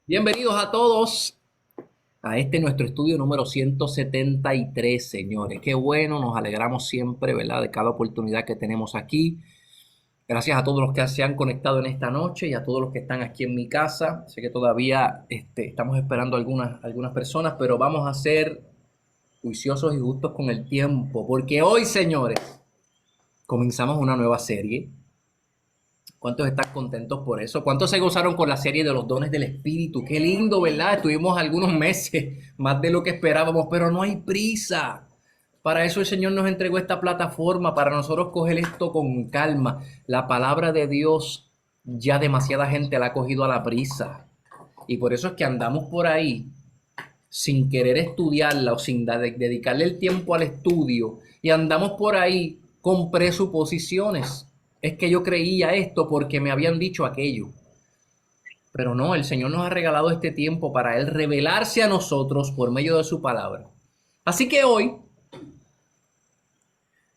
Bienvenidos a todos a este nuestro estudio número 173, señores. Qué bueno, nos alegramos siempre, ¿verdad? De cada oportunidad que tenemos aquí. Gracias a todos los que se han conectado en esta noche y a todos los que están aquí en mi casa. Sé que todavía estamos esperando algunas personas, pero vamos a ser juiciosos y justos con el tiempo, porque hoy, señores, comenzamos una nueva serie. ¿Cuántos están contentos por eso? ¿Cuántos se gozaron con la serie de los dones del Espíritu? Qué lindo, ¿verdad? Estuvimos algunos meses, más de lo que esperábamos, pero no hay prisa. Para eso el Señor nos entregó esta plataforma, para nosotros coger esto con calma. La palabra de Dios ya demasiada gente la ha cogido a la prisa. Y por eso es que andamos por ahí sin querer estudiarla o sin dedicarle el tiempo al estudio y andamos por ahí con presuposiciones. Es que yo creía esto porque me habían dicho aquello. Pero no, el Señor nos ha regalado este tiempo para Él revelarse a nosotros por medio de su palabra. Así que hoy,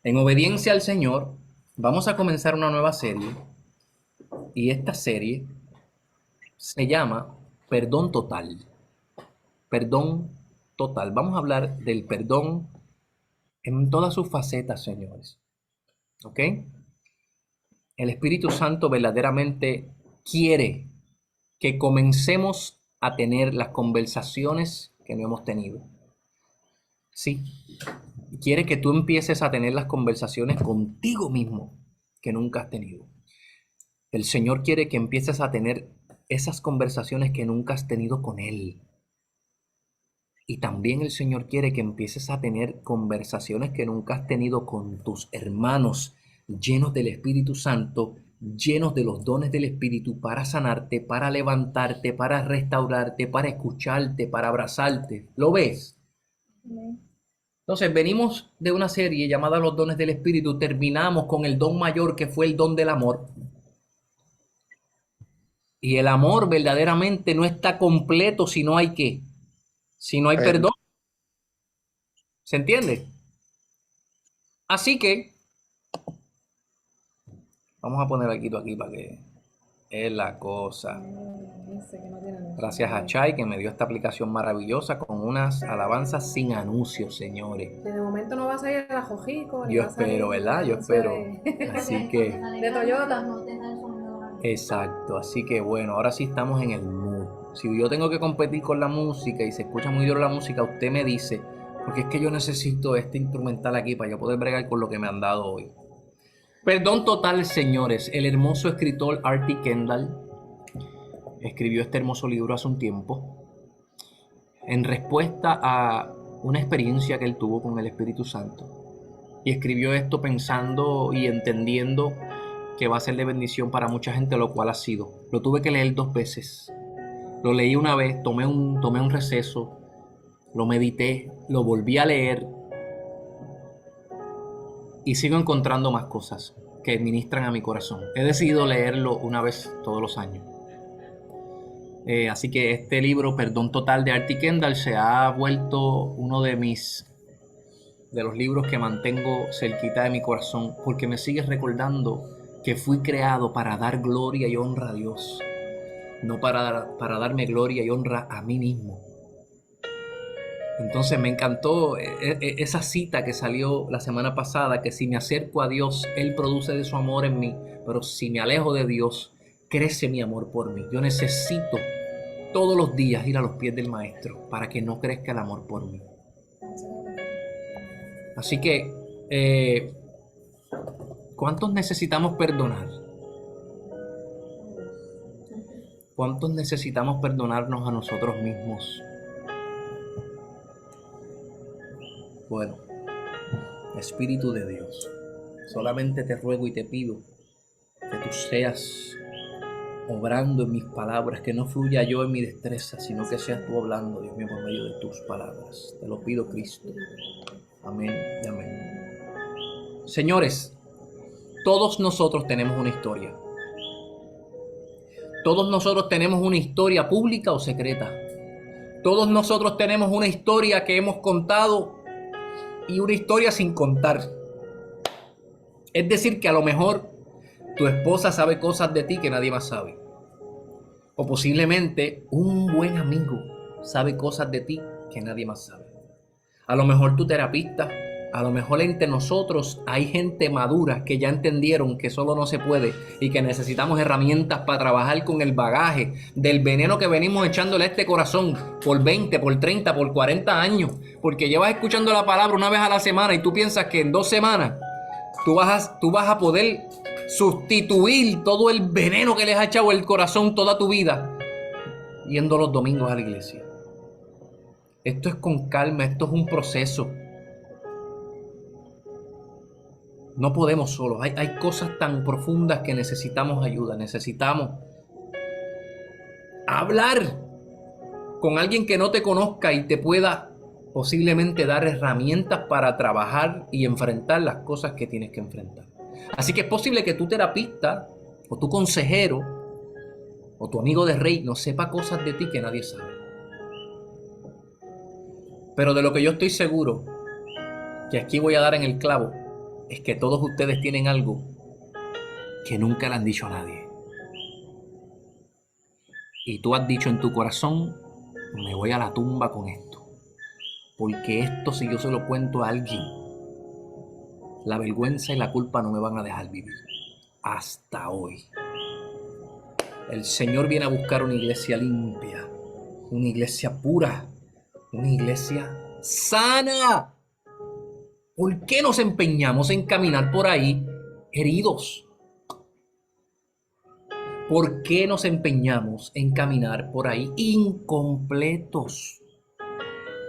en obediencia al Señor, vamos a comenzar una nueva serie. Y esta serie se llama Perdón Total. Perdón total. Vamos a hablar del perdón en todas sus facetas, señores. ¿Ok? El Espíritu Santo verdaderamente quiere que comencemos a tener las conversaciones que no hemos tenido. Sí, quiere que tú empieces a tener las conversaciones contigo mismo que nunca has tenido. El Señor quiere que empieces a tener esas conversaciones que nunca has tenido con Él. Y también el Señor quiere que empieces a tener conversaciones que nunca has tenido con tus hermanos, llenos del Espíritu Santo, llenos de los dones del Espíritu para sanarte, para levantarte, para restaurarte, para escucharte, para abrazarte. ¿Lo ves? Entonces, venimos de una serie llamada Los dones del Espíritu, terminamos con el don mayor que fue el don del amor. Y el amor verdaderamente no está completo si no hay qué, si no hay Per- perdón. ¿Se entiende? Así que vamos a poner aquí para que es la cosa. Ese que no tiene anuncio, Gracias a no. Chai que me dio esta aplicación maravillosa con unas alabanzas sin anuncios, señores. Que de momento no va a salir la Jojico, ni Yo va a salir espero, ¿verdad? el Yo anuncio espero. de, Así que, de Toyota. exacto. Así que bueno, ahora sí estamos en el mood. Si yo tengo que competir con la música y se escucha muy duro la música, usted me dice, porque es que yo necesito este instrumental aquí para yo poder bregar con lo que me han dado hoy. Perdón total, señores. El hermoso escritor Artie Kendall escribió este hermoso libro hace un tiempo en respuesta a una experiencia que él tuvo con el Espíritu Santo. Y escribió esto pensando y entendiendo que va a ser de bendición para mucha gente, lo cual ha sido. Lo tuve que leer 2 veces. Lo leí una vez, tomé un receso, lo medité, lo volví a leer y sigo encontrando más cosas que ministran a mi corazón. He decidido leerlo una vez todos los años. Así que este libro, Perdón Total de Artie Kendall, se ha vuelto uno de los libros que mantengo cerquita de mi corazón, porque me sigue recordando que fui creado para dar gloria y honra a Dios, no para darme gloria y honra a mí mismo. Entonces me encantó esa cita que salió la semana pasada, que si me acerco a Dios, Él produce de su amor en mí, pero si me alejo de Dios, crece mi amor por mí. Yo necesito todos los días ir a los pies del Maestro para que no crezca el amor por mí. Así que, ¿cuántos necesitamos perdonar? ¿Cuántos necesitamos perdonarnos a nosotros mismos? Bueno, Espíritu de Dios, solamente te ruego y te pido que tú seas obrando en mis palabras, que no fluya yo en mi destreza, sino que seas tú hablando, Dios mío, por medio de tus palabras. Te lo pido, Cristo. Amén y amén. Señores, todos nosotros tenemos una historia. Todos nosotros tenemos una historia pública o secreta. Todos nosotros tenemos una historia que hemos contado y una historia sin contar. Es decir, que a lo mejor tu esposa sabe cosas de ti que nadie más sabe. O posiblemente un buen amigo sabe cosas de ti que nadie más sabe. A lo mejor tu terapista, a lo mejor entre nosotros hay gente madura que ya entendieron que solo no se puede y que necesitamos herramientas para trabajar con el bagaje del veneno que venimos echándole a este corazón por 20, por 30, por 40 años. Porque llevas escuchando la palabra una vez a la semana y tú piensas que en 2 semanas tú vas a poder sustituir todo el veneno que les ha echado el corazón toda tu vida yendo los domingos a la iglesia. Esto es con calma, esto es un proceso. No podemos solos. Hay cosas tan profundas que necesitamos ayuda. Necesitamos hablar con alguien que no te conozca y te pueda posiblemente dar herramientas para trabajar y enfrentar las cosas que tienes que enfrentar. Así que es posible que tu terapista o tu consejero o tu amigo de rey no sepa cosas de ti que nadie sabe. Pero de lo que yo estoy seguro, que aquí voy a dar en el clavo, es que todos ustedes tienen algo que nunca le han dicho a nadie. Y tú has dicho en tu corazón, me voy a la tumba con esto. Porque esto, si yo se lo cuento a alguien, la vergüenza y la culpa no me van a dejar vivir. Hasta hoy. El Señor viene a buscar una iglesia limpia, una iglesia pura, una iglesia sana. ¿Por qué nos empeñamos en caminar por ahí heridos? ¿Por qué nos empeñamos en caminar por ahí incompletos?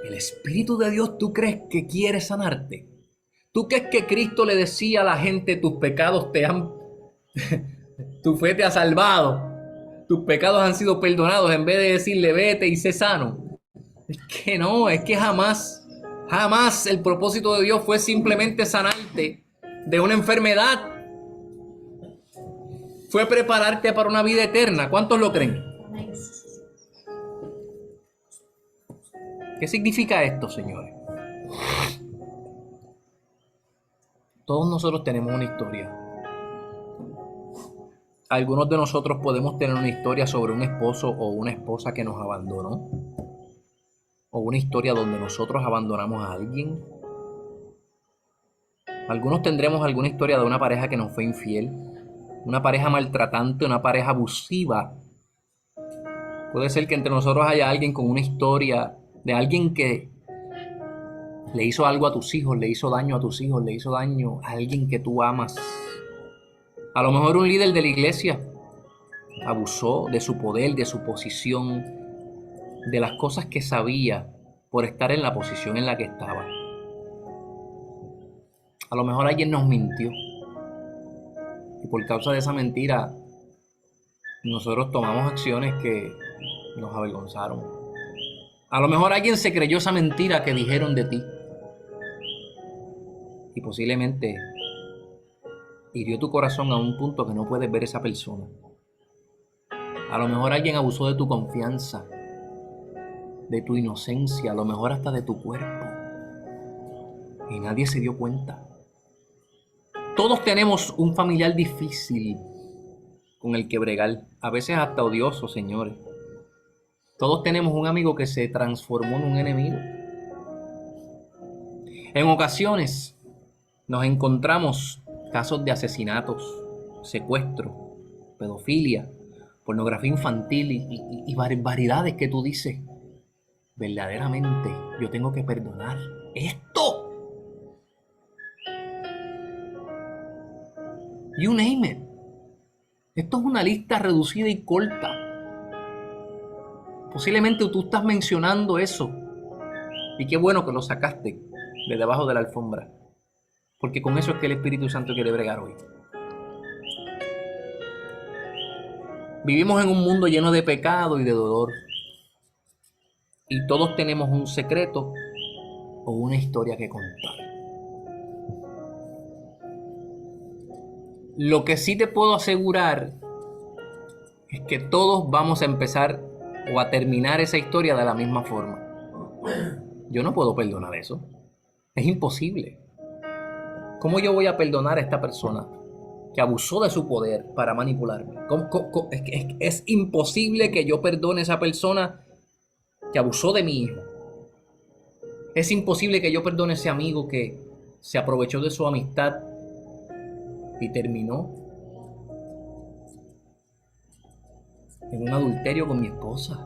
¿El Espíritu de Dios tú crees que quiere sanarte? ¿Tú crees que Cristo le decía a la gente, tus pecados te han... tu fe te ha salvado, tus pecados han sido perdonados, en vez de decirle vete y sé sano? Es que no, es que jamás el propósito de Dios fue simplemente sanarte de una enfermedad. Fue prepararte para una vida eterna. ¿Cuántos lo creen? ¿Qué significa esto, señores? Todos nosotros tenemos una historia. Algunos de nosotros podemos tener una historia sobre un esposo o una esposa que nos abandonó. O una historia donde nosotros abandonamos a alguien. Algunos tendremos alguna historia de una pareja que nos fue infiel. Una pareja maltratante, una pareja abusiva. Puede ser que entre nosotros haya alguien con una historia de alguien que le hizo algo a tus hijos, le hizo daño a tus hijos, le hizo daño a alguien que tú amas. A lo mejor un líder de la iglesia abusó de su poder, de su posición, de las cosas que sabía por estar en la posición en la que estaba. A lo mejor alguien nos mintió y por causa de esa mentira nosotros tomamos acciones que nos avergonzaron. A lo mejor alguien se creyó esa mentira que dijeron de ti y posiblemente hirió tu corazón a un punto que no puedes ver esa persona. A lo mejor alguien abusó de tu confianza, de tu inocencia, a lo mejor hasta de tu cuerpo y nadie se dio cuenta. Todos tenemos un familiar difícil con el que bregar, a veces hasta odioso, señores. Todos tenemos un amigo que se transformó en un enemigo. En ocasiones nos encontramos casos de asesinatos, secuestro, pedofilia, pornografía infantil y barbaridades que tú dices, verdaderamente yo tengo que perdonar esto. You name it. Esto es una lista reducida y corta. Posiblemente tú estás mencionando eso. Y qué bueno que lo sacaste de debajo de la alfombra. Porque con eso es que el Espíritu Santo quiere bregar hoy. Vivimos en un mundo lleno de pecado y de dolor. Y todos tenemos un secreto o una historia que contar. Lo que sí te puedo asegurar es que todos vamos a empezar o a terminar esa historia de la misma forma. Yo no puedo perdonar eso. Es imposible. ¿Cómo yo voy a perdonar a esta persona que abusó de su poder para manipularme. Es imposible que yo perdone a esa persona que abusó de mi hijo. Es imposible que yo perdone a ese amigo que se aprovechó de su amistad y terminó en un adulterio con mi esposa.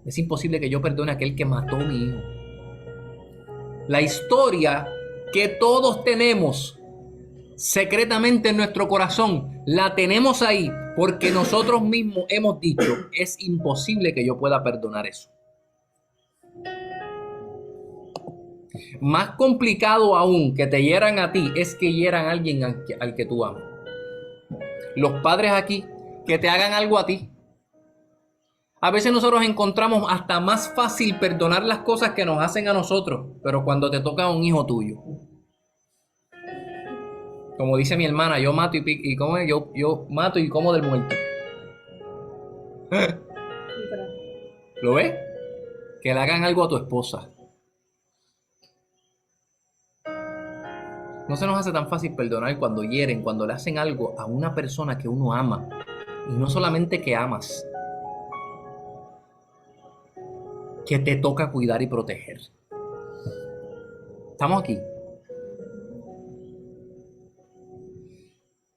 Es imposible que yo perdone a aquel que mató a mi hijo. La historia que todos tenemos secretamente en nuestro corazón, la tenemos ahí porque nosotros mismos hemos dicho, es imposible que yo pueda perdonar eso. Más complicado aún que te hieran a ti es que hieran a alguien al que tú amas. Los padres aquí, que te hagan algo a ti. A veces nosotros encontramos hasta más fácil perdonar las cosas que nos hacen a nosotros, pero cuando te toca a un hijo tuyo. Como dice mi hermana, yo mato y como yo mato y como del muerto. ¿Lo ves? Que le hagan algo a tu esposa. No se nos hace tan fácil perdonar cuando hieren, cuando le hacen algo a una persona que uno ama. Y no solamente que amas, que te toca cuidar y proteger. ¿Estamos aquí?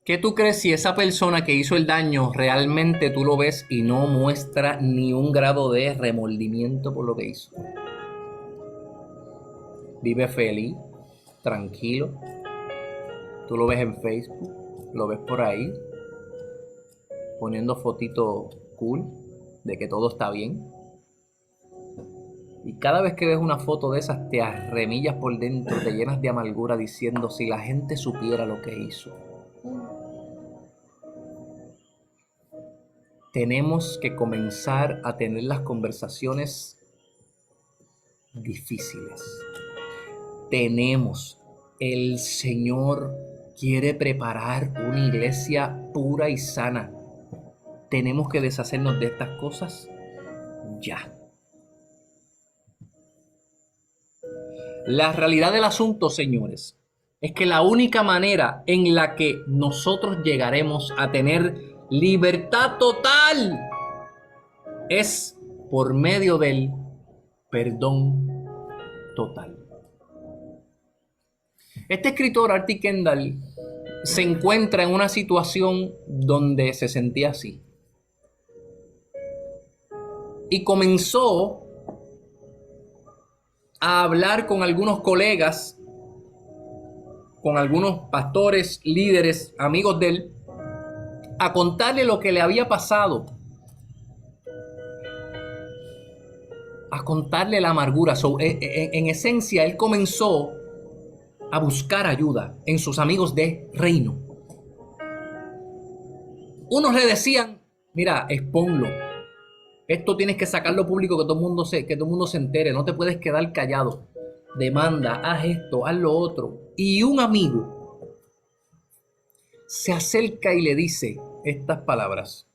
¿Qué tú crees si esa persona que hizo el daño realmente tú lo ves y no muestra ni un grado de remordimiento por lo que hizo? Vive feliz, tranquilo. Tú lo ves en Facebook, lo ves por ahí, poniendo fotitos cool de que todo está bien. Y cada vez que ves una foto de esas te arremillas por dentro, te llenas de amargura diciendo si la gente supiera lo que hizo. Tenemos que comenzar a tener las conversaciones difíciles. El Señor quiere preparar una iglesia pura y sana. Tenemos que deshacernos de estas cosas ya. La realidad del asunto, señores, es que la única manera en la que nosotros llegaremos a tener libertad total es por medio del perdón total. Este escritor, Artie Kendall, se encuentra en una situación donde se sentía así. Y comenzó a hablar con algunos colegas, con algunos pastores, líderes, amigos de él, a contarle lo que le había pasado, a contarle la amargura. En esencia, él comenzó a buscar ayuda en sus amigos de reino. Unos le decían, mira, exponlo. Esto tienes que sacarlo público, que todo el mundo se entere. No te puedes quedar callado. Demanda, haz esto, haz lo otro. Y un amigo se acerca y le dice estas palabras.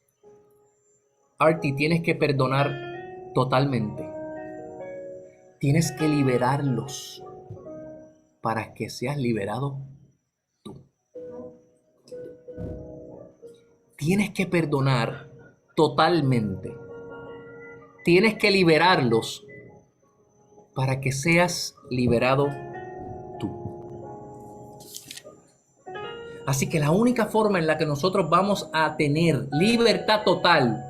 Artie, tienes que perdonar totalmente. Tienes que liberarlos para que seas liberado tú. Tienes que perdonar totalmente. Tienes que liberarlos para que seas liberado tú. Así que la única forma en la que nosotros vamos a tener libertad total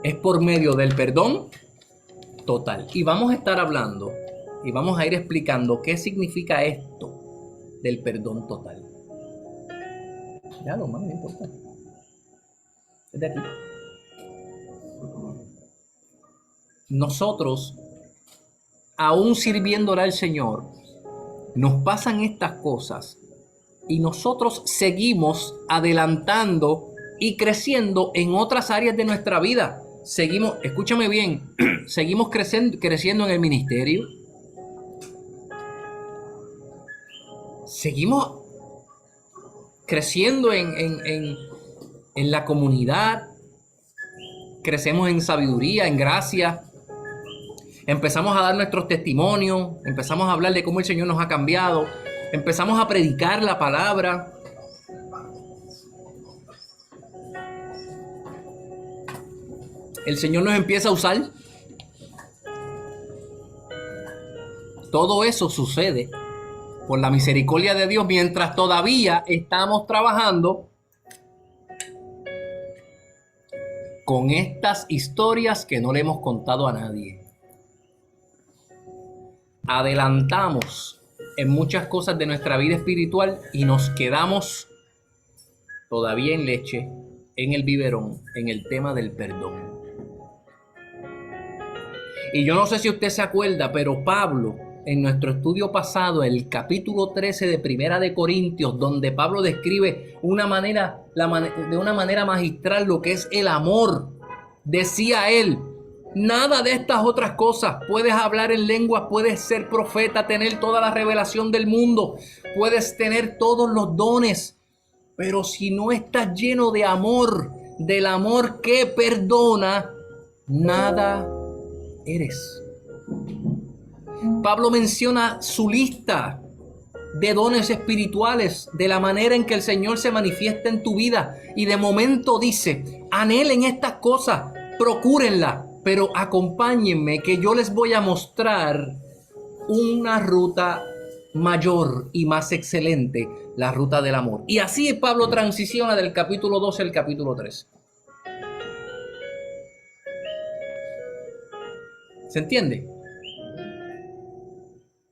es por medio del perdón total. Y vamos a estar hablando y vamos a ir explicando qué significa esto del perdón total. Ya lo más no importa. Es de aquí. Nosotros, aún sirviéndole al Señor, nos pasan estas cosas y nosotros seguimos adelantando y creciendo en otras áreas de nuestra vida. Seguimos, escúchame bien, seguimos creciendo en el ministerio. Seguimos creciendo en la comunidad. Crecemos en sabiduría, en gracia. Empezamos a dar nuestros testimonios. Empezamos a hablar de cómo el Señor nos ha cambiado. Empezamos a predicar la palabra. El Señor nos empieza a usar. Todo eso sucede por la misericordia de Dios mientras todavía estamos trabajando con estas historias que no le hemos contado a nadie. Adelantamos en muchas cosas de nuestra vida espiritual y nos quedamos todavía en leche, en el biberón, en el tema del perdón. Y yo no sé si usted se acuerda, pero Pablo, en nuestro estudio pasado, el capítulo 13 de Primera de Corintios, donde Pablo describe de una manera magistral lo que es el amor, decía él: nada de estas otras cosas. Puedes hablar en lenguas, puedes ser profeta, tener toda la revelación del mundo, puedes tener todos los dones, pero si no estás lleno de amor, del amor que perdona, nada eres. Pablo menciona su lista de dones espirituales, de la manera en que el Señor se manifiesta en tu vida, y de momento dice: anhelen estas cosas, procúrenlas, pero acompáñenme que yo les voy a mostrar una ruta mayor y más excelente, la ruta del amor. Y así Pablo transiciona del capítulo 12 al capítulo 13. ¿Se entiende?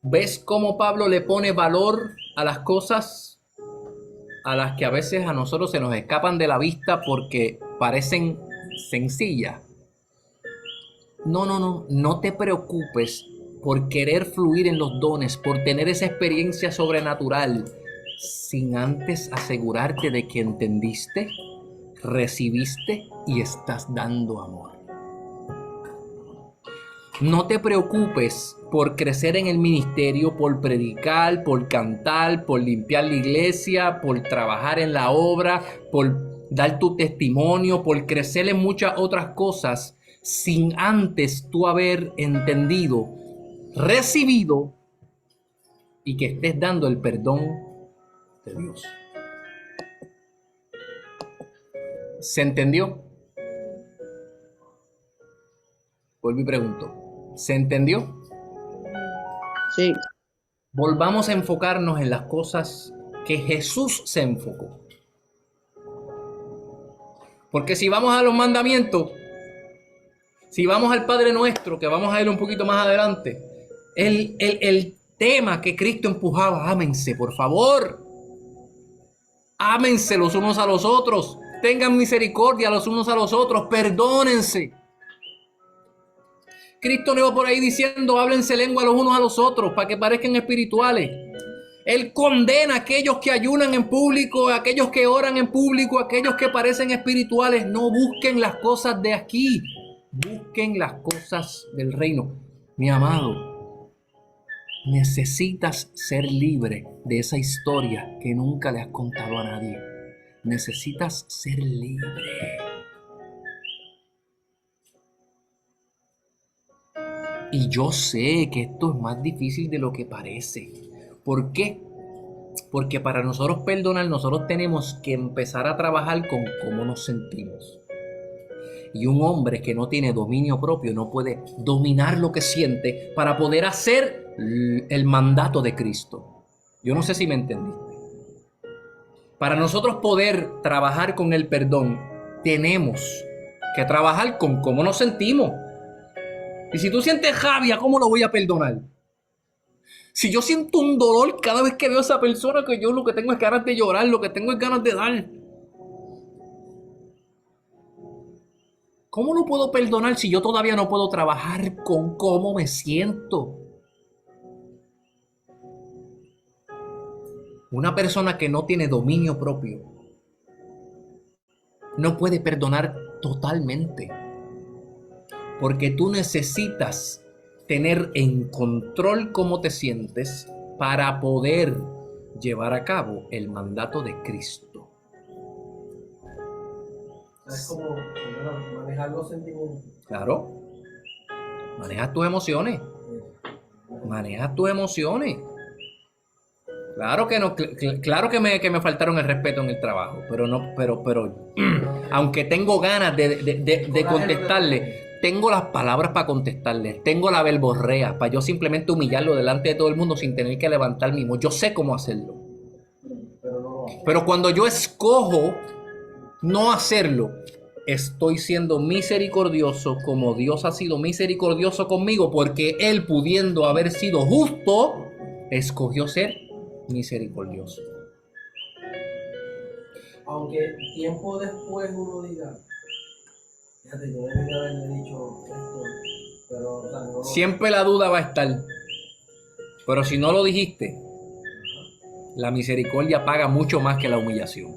¿Ves cómo Pablo le pone valor a las cosas a las que a veces a nosotros se nos escapan de la vista porque parecen sencillas? No te preocupes por querer fluir en los dones, por tener esa experiencia sobrenatural, sin antes asegurarte de que entendiste, recibiste y estás dando amor. No te preocupes por crecer en el ministerio, por predicar, por cantar, por limpiar la iglesia, por trabajar en la obra, por dar tu testimonio, por crecer en muchas otras cosas, sin antes tú haber entendido, recibido y que estés dando el perdón de Dios. ¿Se entendió? Vuelvo y pregunto. ¿Se entendió? Sí. Volvamos a enfocarnos en las cosas que Jesús se enfocó. Porque si vamos a los mandamientos, si vamos al Padre Nuestro, que vamos a ir un poquito más adelante, el tema que Cristo empujaba: ámense, por favor. Ámense los unos a los otros. Tengan misericordia los unos a los otros. Perdónense. Cristo no iba por ahí diciendo: háblense lengua los unos a los otros para que parezcan espirituales. Él condena a aquellos que ayunan en público, a aquellos que oran en público, a aquellos que parecen espirituales. No busquen las cosas de aquí, busquen las cosas del reino. Mi amado, necesitas ser libre de esa historia que nunca le has contado a nadie. Necesitas ser libre. Y yo sé que esto es más difícil de lo que parece. ¿Por qué? Porque para nosotros perdonar, nosotros tenemos que empezar a trabajar con cómo nos sentimos. Y un hombre que no tiene dominio propio no puede dominar lo que siente para poder hacer el mandato de Cristo. Yo no sé si me entendiste. Para nosotros poder trabajar con el perdón, tenemos que trabajar con cómo nos sentimos. Y si tú sientes rabia, ¿cómo lo voy a perdonar? Si yo siento un dolor cada vez que veo a esa persona, que yo lo que tengo es ganas de llorar, lo que tengo es ganas de dar. ¿Cómo lo puedo perdonar si yo todavía no puedo trabajar con cómo me siento? Una persona que no tiene dominio propio no puede perdonar totalmente. Porque tú necesitas tener en control cómo te sientes para poder llevar a cabo el mandato de Cristo. Es como manejar los sentimientos. Claro. Maneja tus emociones. Maneja tus emociones. Claro que no, claro que me faltaron el respeto en el trabajo, pero no, pero aunque tengo ganas de contestarle, tengo las palabras para contestarle, tengo la verborrea para yo simplemente humillarlo delante de todo el mundo sin tener que levantar mi voz. Yo sé cómo hacerlo. Pero no lo hace. Pero cuando yo escojo no hacerlo, estoy siendo misericordioso como Dios ha sido misericordioso conmigo, porque Él, pudiendo haber sido justo, escogió ser misericordioso. Aunque tiempo después uno diga, fíjate, yo debería haberle dicho esto, pero o sea, no. Siempre la duda va a estar. Pero si no lo dijiste, la misericordia paga mucho más que la humillación.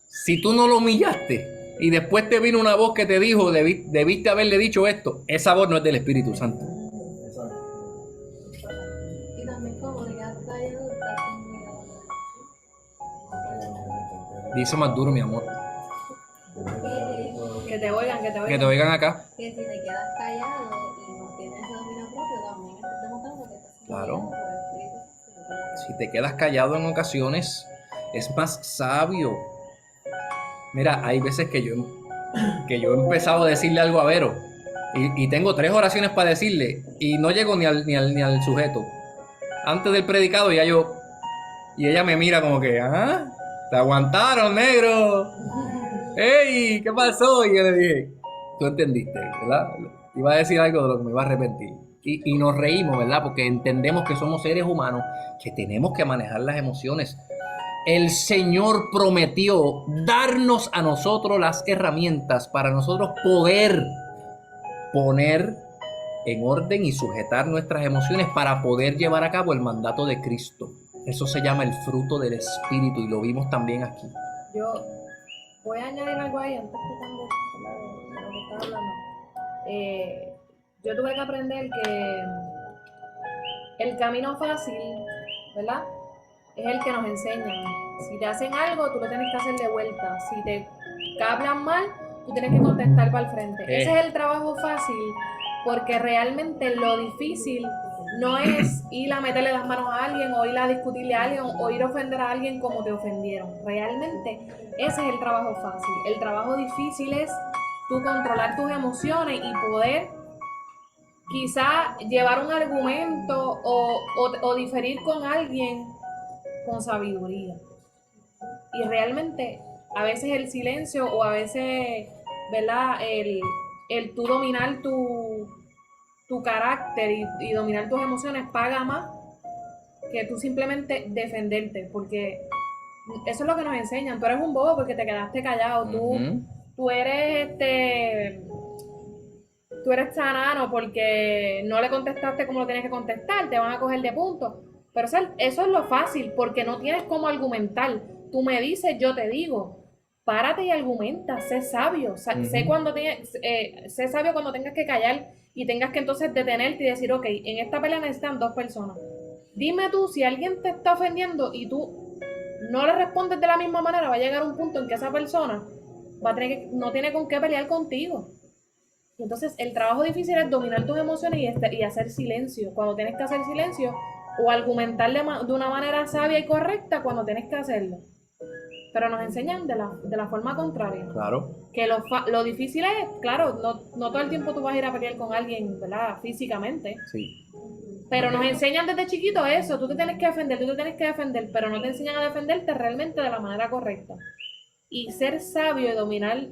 Si tú no lo humillaste y después te vino una voz que te dijo, debiste haberle dicho esto, esa voz no es del Espíritu Santo. Exacto. Y también como ya está ya Dice más duro, mi amor. Que te oigan, que te Que oigan. te oigan acá. que si te quedas callado y no tienes ese dominio propio, también estás demostrando que estás siendo Claro. guiado por el Espíritu Santo. Si te quedas callado en ocasiones, es más sabio. Mira, hay veces que yo he empezado a decirle algo a Vero y tengo 3 oraciones para decirle y no llego ni al sujeto. Antes del predicado y ella me mira como que, ¿ah? ¿Te aguantaron, negro? ¡Ey! ¿Qué pasó? Y yo le dije, tú entendiste, ¿verdad? Iba a decir algo de lo que me iba a arrepentir. Y nos reímos, ¿verdad? Porque entendemos que somos seres humanos, que tenemos que manejar las emociones. El Señor prometió darnos a nosotros las herramientas para nosotros poder poner en orden y sujetar nuestras emociones para poder llevar a cabo el mandato de Cristo. Eso se llama el fruto del Espíritu y lo vimos también aquí. Yo voy a añadir algo ahí antes que cambie de lo que estaba hablando. Yo tuve que aprender que el camino fácil, ¿verdad? Es el que nos enseñan. Si te hacen algo, tú lo tienes que hacer de vuelta. Si te hablan mal, tú tienes que contestar para el frente. Ese es el trabajo fácil, porque realmente lo difícil no es ir a meterle las manos a alguien, o ir a discutirle a alguien, o ir a ofender a alguien como te ofendieron. Realmente ese es el trabajo fácil. El trabajo difícil es tú controlar tus emociones y poder quizá llevar un argumento o diferir con alguien con sabiduría. Y realmente a veces el silencio o a veces, ¿verdad? El tú dominar tu carácter y dominar tus emociones paga más que tú simplemente defenderte, porque eso es lo que nos enseñan. Tú eres un bobo porque te quedaste callado. Tú eres tú eres tanano porque no le contestaste como lo tienes que contestar, te van a coger de punto. Pero eso es lo fácil, porque no tienes cómo argumentar. Tú me dices, yo te digo. Párate y argumenta, sé sabio. Sé sabio cuando tengas que callar y tengas que entonces detenerte y decir, ok, en esta pelea necesitan 2 personas. Dime tú, si alguien te está ofendiendo y tú no le respondes de la misma manera, va a llegar un punto en que esa persona no tiene con qué pelear contigo. Y entonces el trabajo difícil es dominar tus emociones y hacer silencio cuando tienes que hacer silencio, o argumentar de una manera sabia y correcta cuando tienes que hacerlo. Pero nos enseñan de la forma contraria. Claro. Que lo difícil es, claro, no todo el tiempo tú vas a ir a pelear con alguien, ¿verdad? Físicamente. Sí. Pero nos enseñan desde chiquito eso, tú te tienes que defender, pero no te enseñan a defenderte realmente de la manera correcta. Y ser sabio y dominar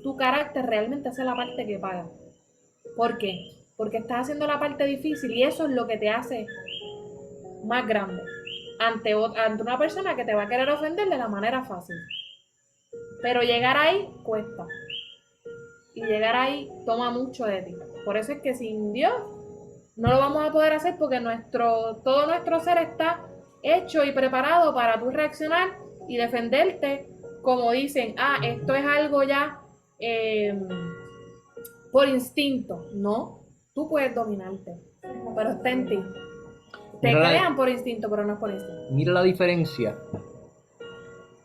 tu carácter realmente hace la parte que paga. ¿Por qué? Porque estás haciendo la parte difícil y eso es lo que te hace más grande ante una persona que te va a querer ofender de la manera fácil. Pero llegar ahí cuesta. Y llegar ahí toma mucho de ti. Por eso es que sin Dios no lo vamos a poder hacer, porque todo nuestro ser está hecho y preparado para tú reaccionar y defenderte, como dicen, esto es algo ya por instinto. No, tú puedes dominarte, pero está en ti. Te crean por instinto, pero no es por instinto. Mira la diferencia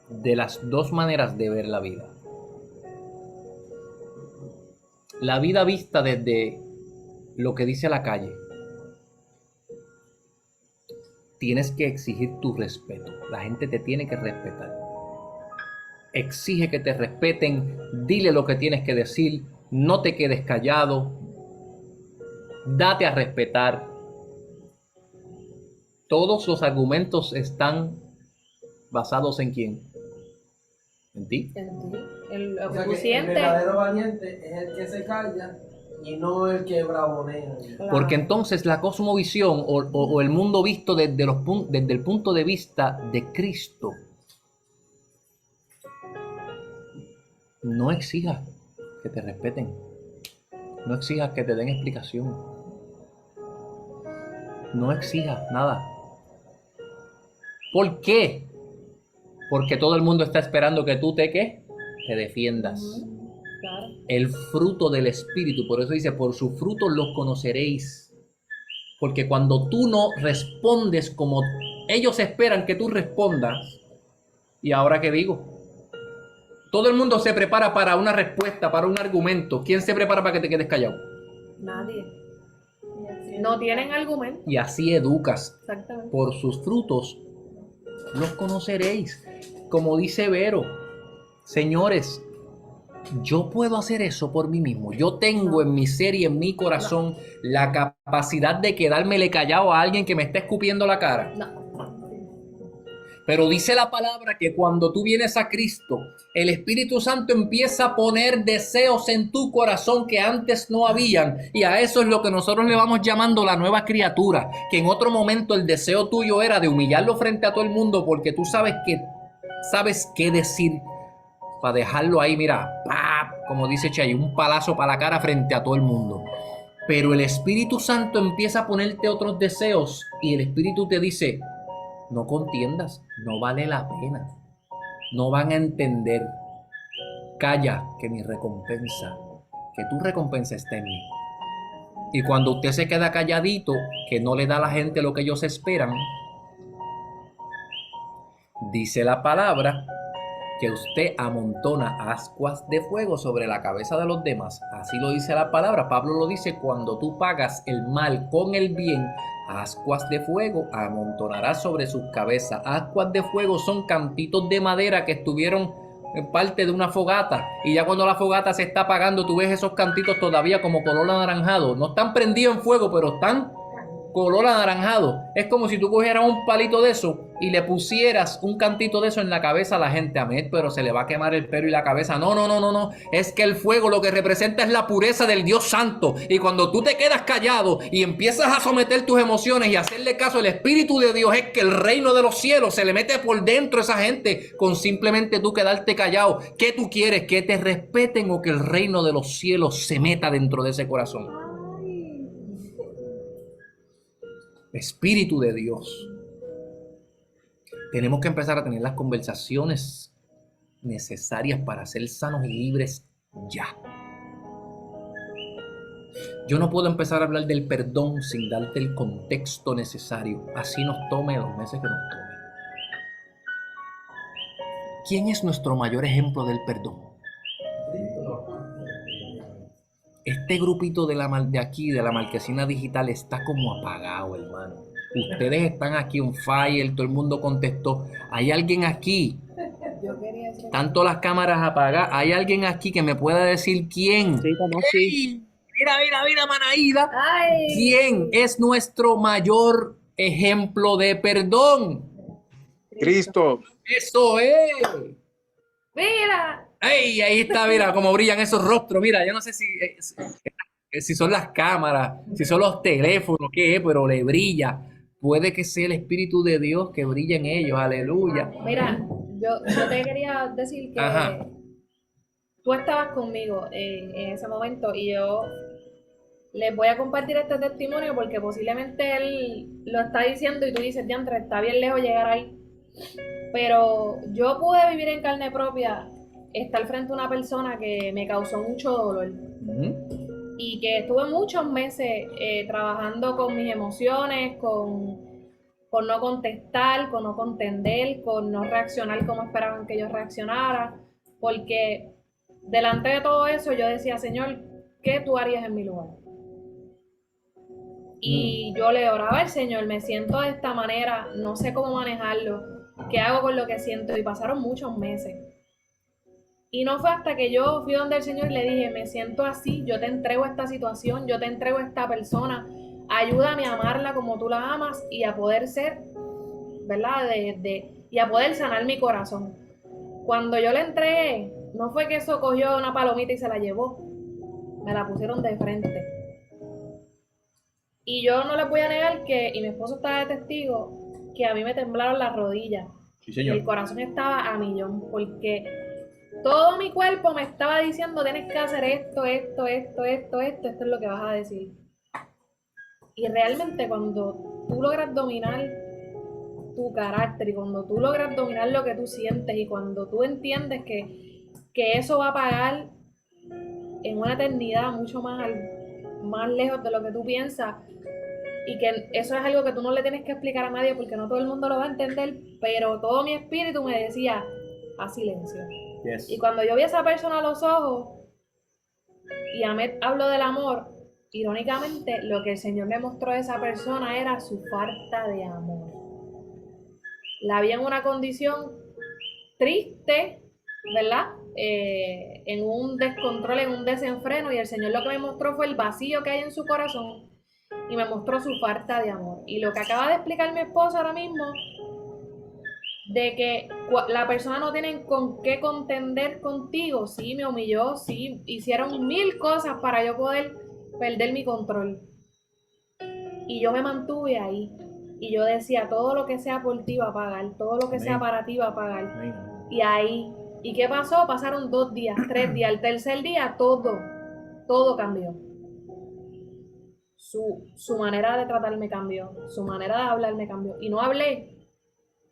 de las 2 maneras de ver la vida. La vida vista desde lo que dice la calle. tienes que exigir tu respeto. La gente te tiene que respetar. Exige que te respeten, dile lo que tienes que decir, no te quedes callado, date a respetar. Todos los argumentos están basados en quién? En ti. En ti, en lo O que sea tú que el sientes. verdadero valiente es el que se calla y no el que bravonea. Claro. Porque entonces la cosmovisión o el mundo visto desde el punto de vista de Cristo, no exijas que te respeten, no exijas que te den explicación, no exijas nada. ¿Por qué? Porque todo el mundo está esperando que tú ¿qué? Te defiendas. Claro. El fruto del Espíritu, por eso dice, por sus frutos los conoceréis. Porque cuando tú no respondes como ellos esperan que tú respondas, ¿y ahora qué digo? Todo el mundo se prepara para una respuesta, para un argumento. ¿Quién se prepara para que te quedes callado? Nadie. Y así No tienen argumento. Y así educas. Exactamente. Por sus frutos los conoceréis. Como dice Vero, señores, yo puedo hacer eso por mí mismo. Yo tengo en mi ser y en mi corazón la capacidad de quedármele callado a alguien que me está escupiendo la cara. No. Pero dice la palabra que cuando tú vienes a Cristo, el Espíritu Santo empieza a poner deseos en tu corazón que antes no habían. Y a eso es lo que nosotros le vamos llamando la nueva criatura. Que en otro momento el deseo tuyo era de humillarlo frente a todo el mundo porque tú sabes qué decir para dejarlo ahí, mira, ¡pap! Como dice Chay, un palazo para la cara frente a todo el mundo. Pero el Espíritu Santo empieza a ponerte otros deseos y el Espíritu te dice, no contiendas, no vale la pena, no van a entender. Calla, que mi recompensa, que tu recompensa está en mí. Y cuando usted se queda calladito, que no le da a la gente lo que ellos esperan, dice la palabra que usted amontona ascuas de fuego sobre la cabeza de los demás. Así lo dice la palabra. Pablo lo dice, cuando tú pagas el mal con el bien, ascuas de fuego amontonarás sobre sus cabezas. Ascuas de fuego son cantitos de madera que estuvieron en parte de una fogata, y ya cuando la fogata se está apagando, tú ves esos cantitos todavía como color anaranjado. No están prendidos en fuego, pero están color anaranjado. Es como si tú cogieras un palito de eso y le pusieras un cantito de eso en la cabeza a la gente. Amén, pero se le va a quemar el pelo y la cabeza. No, no, no, no, no. Es que el fuego lo que representa es la pureza del Dios Santo. Y cuando tú te quedas callado y empiezas a someter tus emociones y hacerle caso al Espíritu de Dios, es que el reino de los cielos se le mete por dentro a esa gente con simplemente tú quedarte callado. ¿Qué tú quieres? ¿Que te respeten o que el reino de los cielos se meta dentro de ese corazón? Espíritu de Dios. Tenemos que empezar a tener las conversaciones necesarias para ser sanos y libres ya. Yo no puedo empezar a hablar del perdón sin darte el contexto necesario. Así nos tome los meses que nos tome. ¿Quién es nuestro mayor ejemplo del perdón? Este grupito de aquí, de la Marquesina Digital, está como apagado, hermano. Ustedes están aquí on fire, todo el mundo contestó. ¿Hay alguien aquí? Yo quería decir. Tanto las cámaras apagadas. ¿Hay alguien aquí que me pueda decir quién? Sí, como sí. ¡Ey! Mira, Manaída. ¡Ay! ¿Quién es nuestro mayor ejemplo de perdón? Cristo. Eso es. ¡Mira! ¡Ey! Ahí está, mira cómo brillan esos rostros. Mira, yo no sé si son las cámaras, si son los teléfonos, qué es, pero le brilla. Puede que sea el Espíritu de Dios que brilla en ellos. Aleluya. Mira, yo te quería decir que Ajá. tú estabas conmigo en ese momento y yo les voy a compartir este testimonio porque posiblemente él lo está diciendo y tú dices, diantre, está bien lejos llegar ahí. Pero yo pude vivir en carne propia, estar frente a una persona que me causó mucho dolor y que estuve muchos meses trabajando con mis emociones, con no contestar, con no contender, con no reaccionar como esperaban que yo reaccionara, porque delante de todo eso yo decía, Señor, ¿qué tú harías en mi lugar? Y yo le oraba al Señor, me siento de esta manera, no sé cómo manejarlo, qué hago con lo que siento. Y pasaron muchos meses. Y no fue hasta que yo fui donde el Señor y le dije, me siento así, yo te entrego esta situación, yo te entrego esta persona, ayúdame a amarla como tú la amas y a poder ser, ¿verdad? Y a poder sanar mi corazón. Cuando yo le entregué, no fue que eso cogió una palomita y se la llevó, me la pusieron de frente. Y yo no les voy a negar que, y mi esposo estaba de testigo, que a mí me temblaron las rodillas. Sí, Y señor. el corazón estaba a millón, porque todo mi cuerpo me estaba diciendo, tienes que hacer esto es lo que vas a decir. Y realmente cuando tú logras dominar tu carácter y cuando tú logras dominar lo que tú sientes y cuando tú entiendes que eso va a pagar en una eternidad mucho más lejos de lo que tú piensas y que eso es algo que tú no le tienes que explicar a nadie porque no todo el mundo lo va a entender, pero todo mi espíritu me decía, a silencio. Yes. Y cuando yo vi a esa persona a los ojos y Ahmed habló del amor, irónicamente lo que el Señor me mostró de esa persona era su falta de amor. La vi en una condición triste, ¿verdad? En un descontrol, en un desenfreno, y el Señor lo que me mostró fue el vacío que hay en su corazón y me mostró su falta de amor. Y lo que acaba de explicar mi esposa ahora mismo, de que la persona no tiene con qué contender contigo, sí, me humilló, sí, hicieron 1000 cosas para yo poder perder mi control. Y yo me mantuve ahí. Y yo decía, todo lo que sea por ti va a pagar, todo lo que sea para ti va a pagar. Amén. Y ahí, ¿y qué pasó? Pasaron 2 días, 3 días, el tercer día todo cambió. Su manera de tratarme cambió, su manera de hablarme cambió. Y no hablé,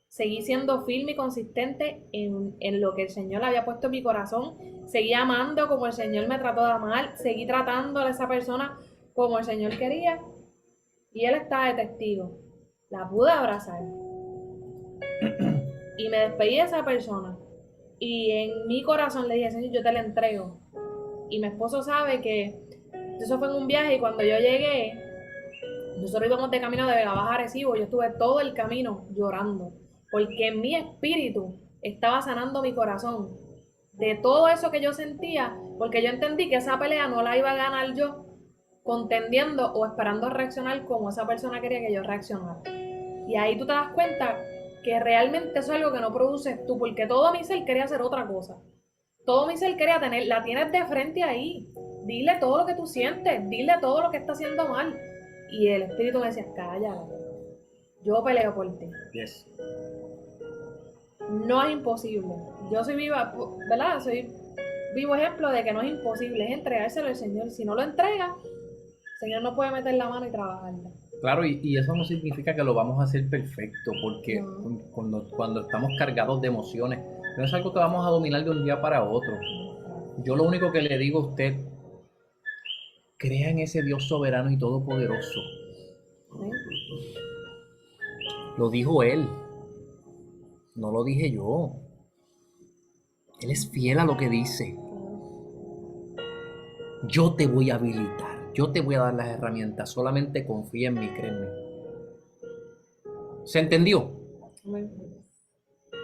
seguí siendo firme y consistente en lo que el Señor había puesto en mi corazón. Seguí amando como el Señor me trató de amar, seguí tratando a esa persona como el Señor quería. Y Él estaba de testigo. La pude abrazar. Y me despedí de esa persona. Y en mi corazón le dije, Señor, yo te la entrego. Y mi esposo sabe que eso fue en un viaje y cuando yo llegué, nosotros íbamos de camino de Vega Baja a Arecibo, yo estuve todo el camino llorando, porque mi espíritu estaba sanando mi corazón de todo eso que yo sentía, porque yo entendí que esa pelea no la iba a ganar yo contendiendo o esperando a reaccionar como esa persona quería que yo reaccionara. Y ahí tú te das cuenta que realmente eso es algo que no produces tú, porque todo mi ser quería hacer otra cosa. Todo mi ser quería la tienes de frente ahí. Dile todo lo que tú sientes, dile todo lo que está haciendo mal. Y el espíritu me decía, cállate, yo peleo por ti. Yes. No es imposible. Yo soy viva, ¿verdad? Soy vivo ejemplo de que no es imposible, es entregárselo al Señor. Si no lo entrega, el Señor no puede meter la mano y trabajarla. Claro, y eso no significa que lo vamos a hacer perfecto, porque No. cuando estamos cargados de emociones, no es algo que vamos a dominar de un día para otro. Yo lo único que le digo a usted, crea en ese Dios soberano y todopoderoso. ¿Sí? Lo dijo Él, no lo dije yo. Él es fiel a lo que dice. Yo te voy a habilitar, yo te voy a dar las herramientas, solamente confía en mí, créeme. ¿Se entendió?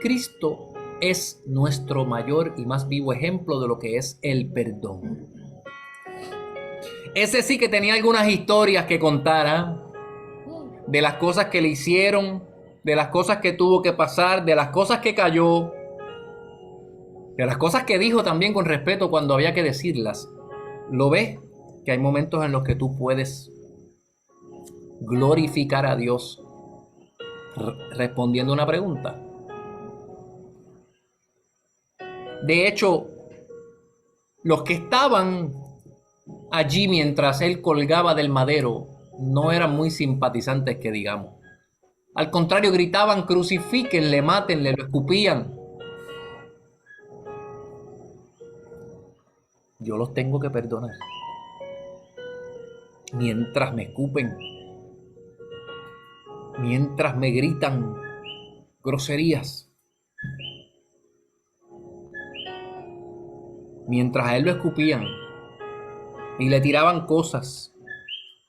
Cristo es nuestro mayor y más vivo ejemplo de lo que es el perdón. Ese sí que tenía algunas historias que contar, ¿eh? De las cosas que le hicieron, de las cosas que tuvo que pasar, de las cosas que cayó, de las cosas que dijo también con respeto cuando había que decirlas. ¿Lo ves? Que hay momentos en los que tú puedes glorificar a Dios respondiendo una pregunta. De hecho, los que estaban allí mientras él colgaba del madero no eran muy simpatizantes que digamos. Al contrario, gritaban, crucifíquenle, mátenle, lo escupían. Yo los tengo que perdonar. Mientras me escupen, mientras me gritan groserías, mientras a él lo escupían y le tiraban cosas,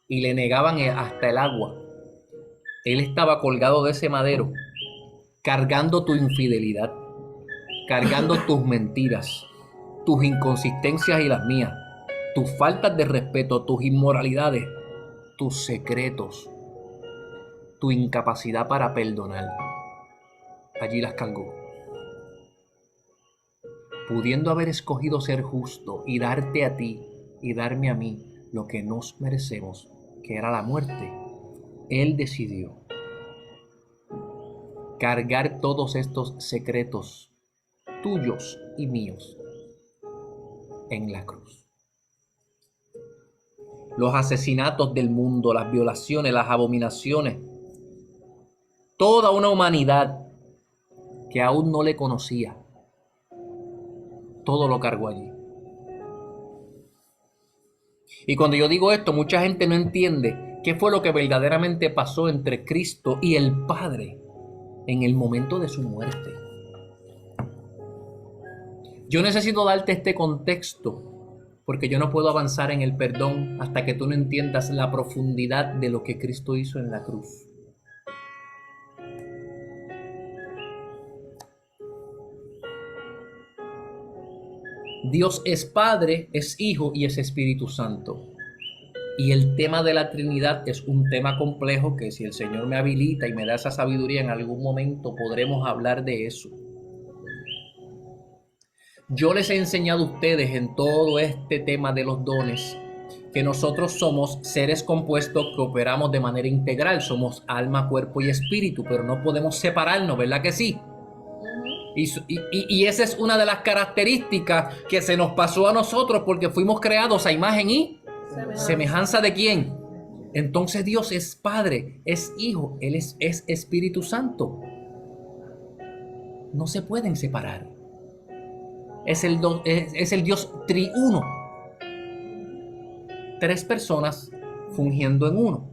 y le negaban hasta el agua. Él estaba colgado de ese madero, cargando tu infidelidad, cargando tus mentiras, tus inconsistencias y las mías, tus faltas de respeto, tus inmoralidades, tus secretos, tu incapacidad para perdonar. Allí las cargó. Pudiendo haber escogido ser justo y darte a ti y darme a mí lo que nos merecemos, que era la muerte, Él decidió cargar todos estos secretos tuyos y míos en la cruz. Los asesinatos del mundo, las violaciones, las abominaciones, toda una humanidad que aún no le conocía, todo lo cargó allí. Y cuando yo digo esto, mucha gente no entiende qué fue lo que verdaderamente pasó entre Cristo y el Padre en el momento de su muerte. Yo necesito darte este contexto porque yo no puedo avanzar en el perdón hasta que tú no entiendas la profundidad de lo que Cristo hizo en la cruz. Dios es Padre, es Hijo y es Espíritu Santo. Y el tema de la Trinidad es un tema complejo que si el Señor me habilita y me da esa sabiduría en algún momento podremos hablar de eso. Yo les he enseñado a ustedes en todo este tema de los dones que nosotros somos seres compuestos que operamos de manera integral. Somos alma, cuerpo y espíritu, pero no podemos separarnos, ¿verdad que sí? Y esa es una de las características que se nos pasó a nosotros porque fuimos creados a imagen y semejanza de quién. Entonces Dios es Padre, es Hijo, Él es Espíritu Santo. No se pueden separar. Es el Dios triuno. Tres personas fungiendo en uno.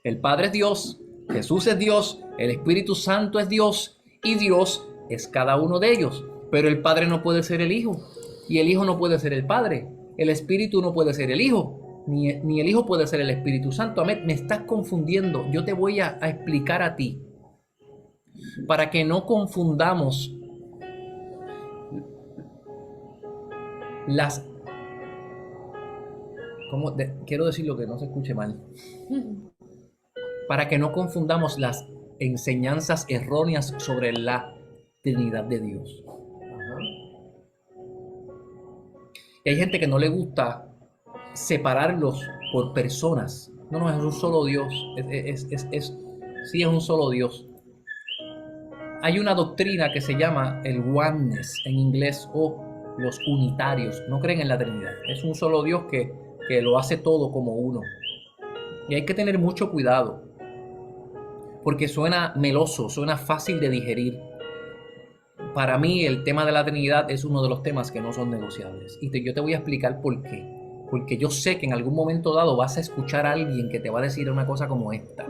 El Padre es Dios, Jesús es Dios, el Espíritu Santo es Dios y Dios es cada uno de ellos. Pero el Padre no puede ser el Hijo y el Hijo no puede ser el Padre. El Espíritu no puede ser el Hijo, ni el Hijo puede ser el Espíritu Santo. Me estás confundiendo. Yo te voy a explicar a ti para que no confundamos las... quiero decirlo que no se escuche mal. Para que no confundamos las enseñanzas erróneas sobre la Trinidad de Dios. Y hay gente que no le gusta separarlos por personas. No, es un solo Dios. Sí, es un solo Dios. Hay una doctrina que se llama el oneness en inglés o los unitarios. No creen en la Trinidad. Es un solo Dios que lo hace todo como uno. Y hay que tener mucho cuidado porque suena meloso, suena fácil de digerir. Para mí el tema de la Trinidad es uno de los temas que no son negociables. Y yo te voy a explicar por qué. Porque yo sé que en algún momento dado vas a escuchar a alguien que te va a decir una cosa como esta.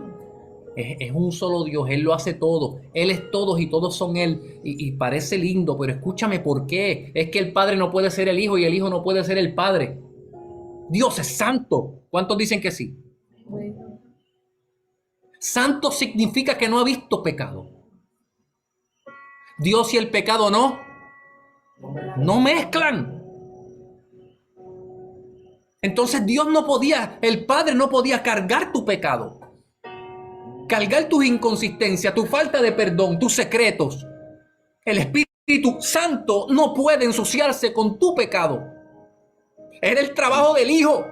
Es un solo Dios, Él lo hace todo. Él es todos y todos son Él. Y parece lindo, pero escúchame por qué. Es que el Padre no puede ser el Hijo y el Hijo no puede ser el Padre. Dios es santo. ¿Cuántos dicen que sí? Santo significa que no ha visto pecado. Dios y el pecado no mezclan. Entonces Dios no podía, el Padre no podía cargar tu pecado, cargar tus inconsistencias, tu falta de perdón, tus secretos. El Espíritu Santo no puede ensuciarse con tu pecado. Era el trabajo del Hijo.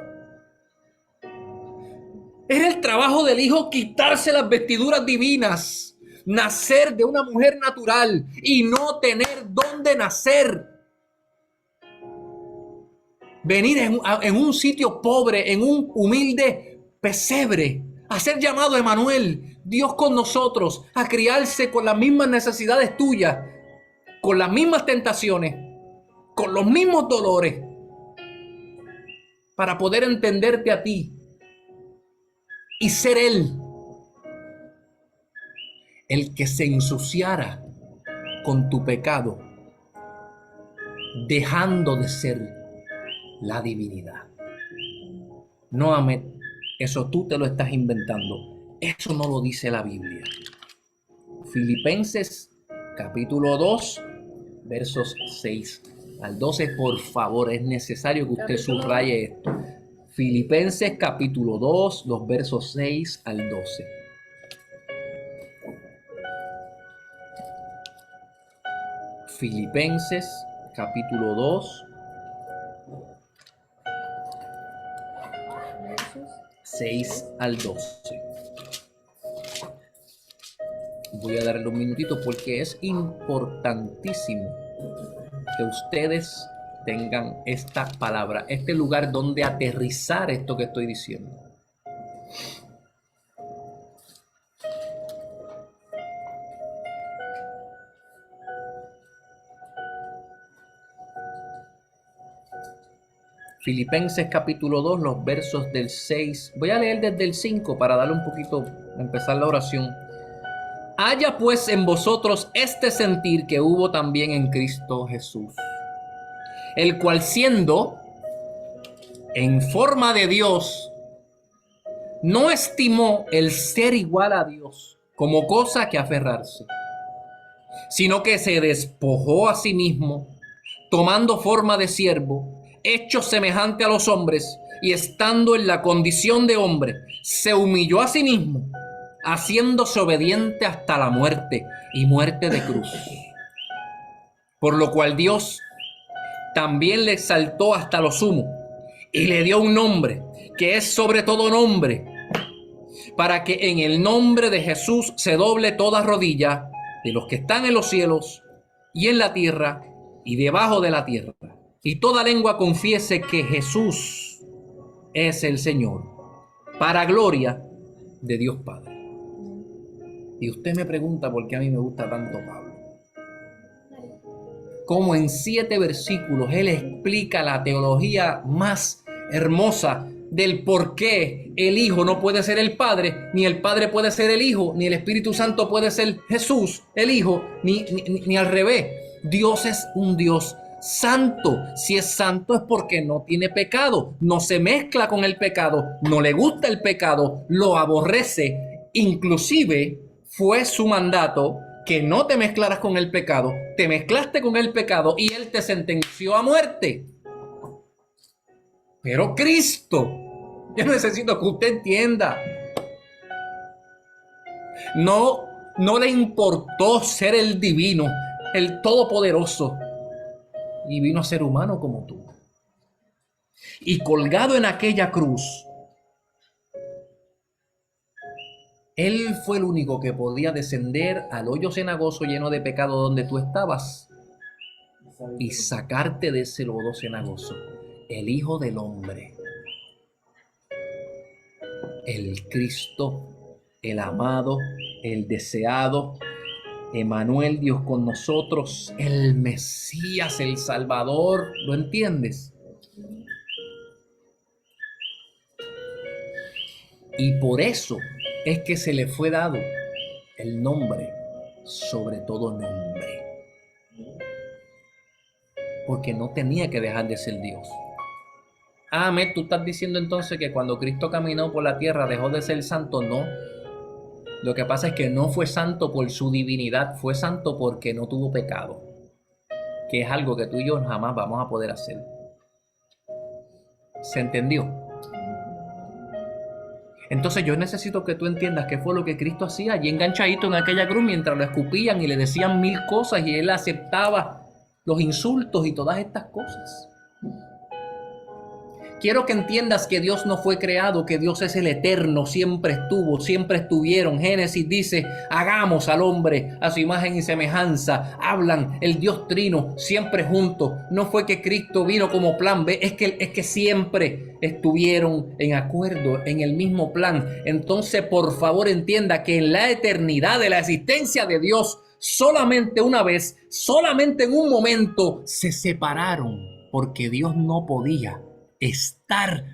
Era el trabajo del Hijo quitarse las vestiduras divinas, nacer de una mujer natural y no tener dónde nacer. Venir en un sitio pobre, en un humilde pesebre, a ser llamado Emanuel, Dios con nosotros, a criarse con las mismas necesidades tuyas, con las mismas tentaciones, con los mismos dolores, para poder entenderte a ti y ser Él el que se ensuciara con tu pecado, dejando de ser la divinidad. No Eso tú te lo estás inventando. Eso no lo dice la Biblia. Filipenses capítulo 2, versos 6 al 12. Por favor, es necesario que usted subraye esto. Filipenses capítulo 2, los versos 6 al 12. Filipenses capítulo 2, 6 al 12. Voy a darle un minutito porque es importantísimo que ustedes tengan esta palabra, este lugar donde aterrizar esto que estoy diciendo. Filipenses capítulo 2, los versos del 6. Voy a leer desde el 5 para darle un poquito, empezar la oración. Haya pues en vosotros este sentir que hubo también en Cristo Jesús, el cual siendo en forma de Dios, no estimó el ser igual a Dios como cosa que aferrarse, sino que se despojó a sí mismo, tomando forma de siervo, hecho semejante a los hombres, y estando en la condición de hombre, se humilló a sí mismo, haciéndose obediente hasta la muerte, y muerte de cruz. Por lo cual Dios también le exaltó hasta lo sumo, y le dio un nombre que es sobre todo nombre, para que en el nombre de Jesús se doble toda rodilla de los que están en los cielos y en la tierra y debajo de la tierra, y toda lengua confiese que Jesús es el Señor, para gloria de Dios Padre. Y usted me pregunta por qué a mí me gusta tanto Pablo. Como en 7 versículos él explica la teología más hermosa del por qué el Hijo no puede ser el Padre, ni el Padre puede ser el Hijo, ni el Espíritu Santo puede ser Jesús, el Hijo, ni al revés. Dios es un Dios santo. Si es santo es porque no tiene pecado, no se mezcla con el pecado, no le gusta el pecado, lo aborrece. Inclusive fue su mandato que no te mezclaras con el pecado, te mezclaste con el pecado y él te sentenció a muerte. Pero Cristo, yo necesito que usted entienda, no le importó ser el divino, el todopoderoso, y vino a ser humano como tú. Y colgado en aquella cruz, él fue el único que podía descender al hoyo cenagoso lleno de pecado donde tú estabas y sacarte de ese lodo cenagoso. El Hijo del Hombre, el Cristo, el amado, el deseado, Emmanuel, Dios con nosotros, el Mesías, el Salvador. ¿Lo entiendes? Y por eso es que se le fue dado el nombre sobre todo nombre, porque no tenía que dejar de ser Dios. Ahmed, tú estás diciendo entonces que cuando Cristo caminó por la tierra dejó de ser santo. No, lo que pasa es que no fue santo por su divinidad, fue santo porque no tuvo pecado, que es algo que tú y yo jamás vamos a poder hacer. ¿Se entendió? Entonces yo necesito que tú entiendas qué fue lo que Cristo hacía allí enganchadito en aquella cruz mientras lo escupían y le decían 1000 cosas y él aceptaba los insultos y todas estas cosas. Quiero que entiendas que Dios no fue creado, que Dios es el eterno, siempre estuvo, siempre estuvieron. Génesis dice, hagamos al hombre a su imagen y semejanza. Hablan el Dios trino, siempre juntos. No fue que Cristo vino como plan B, es que siempre estuvieron en acuerdo, en el mismo plan. Entonces, por favor, entienda que en la eternidad de la existencia de Dios, solamente una vez, solamente en un momento, se separaron, porque Dios no podía estar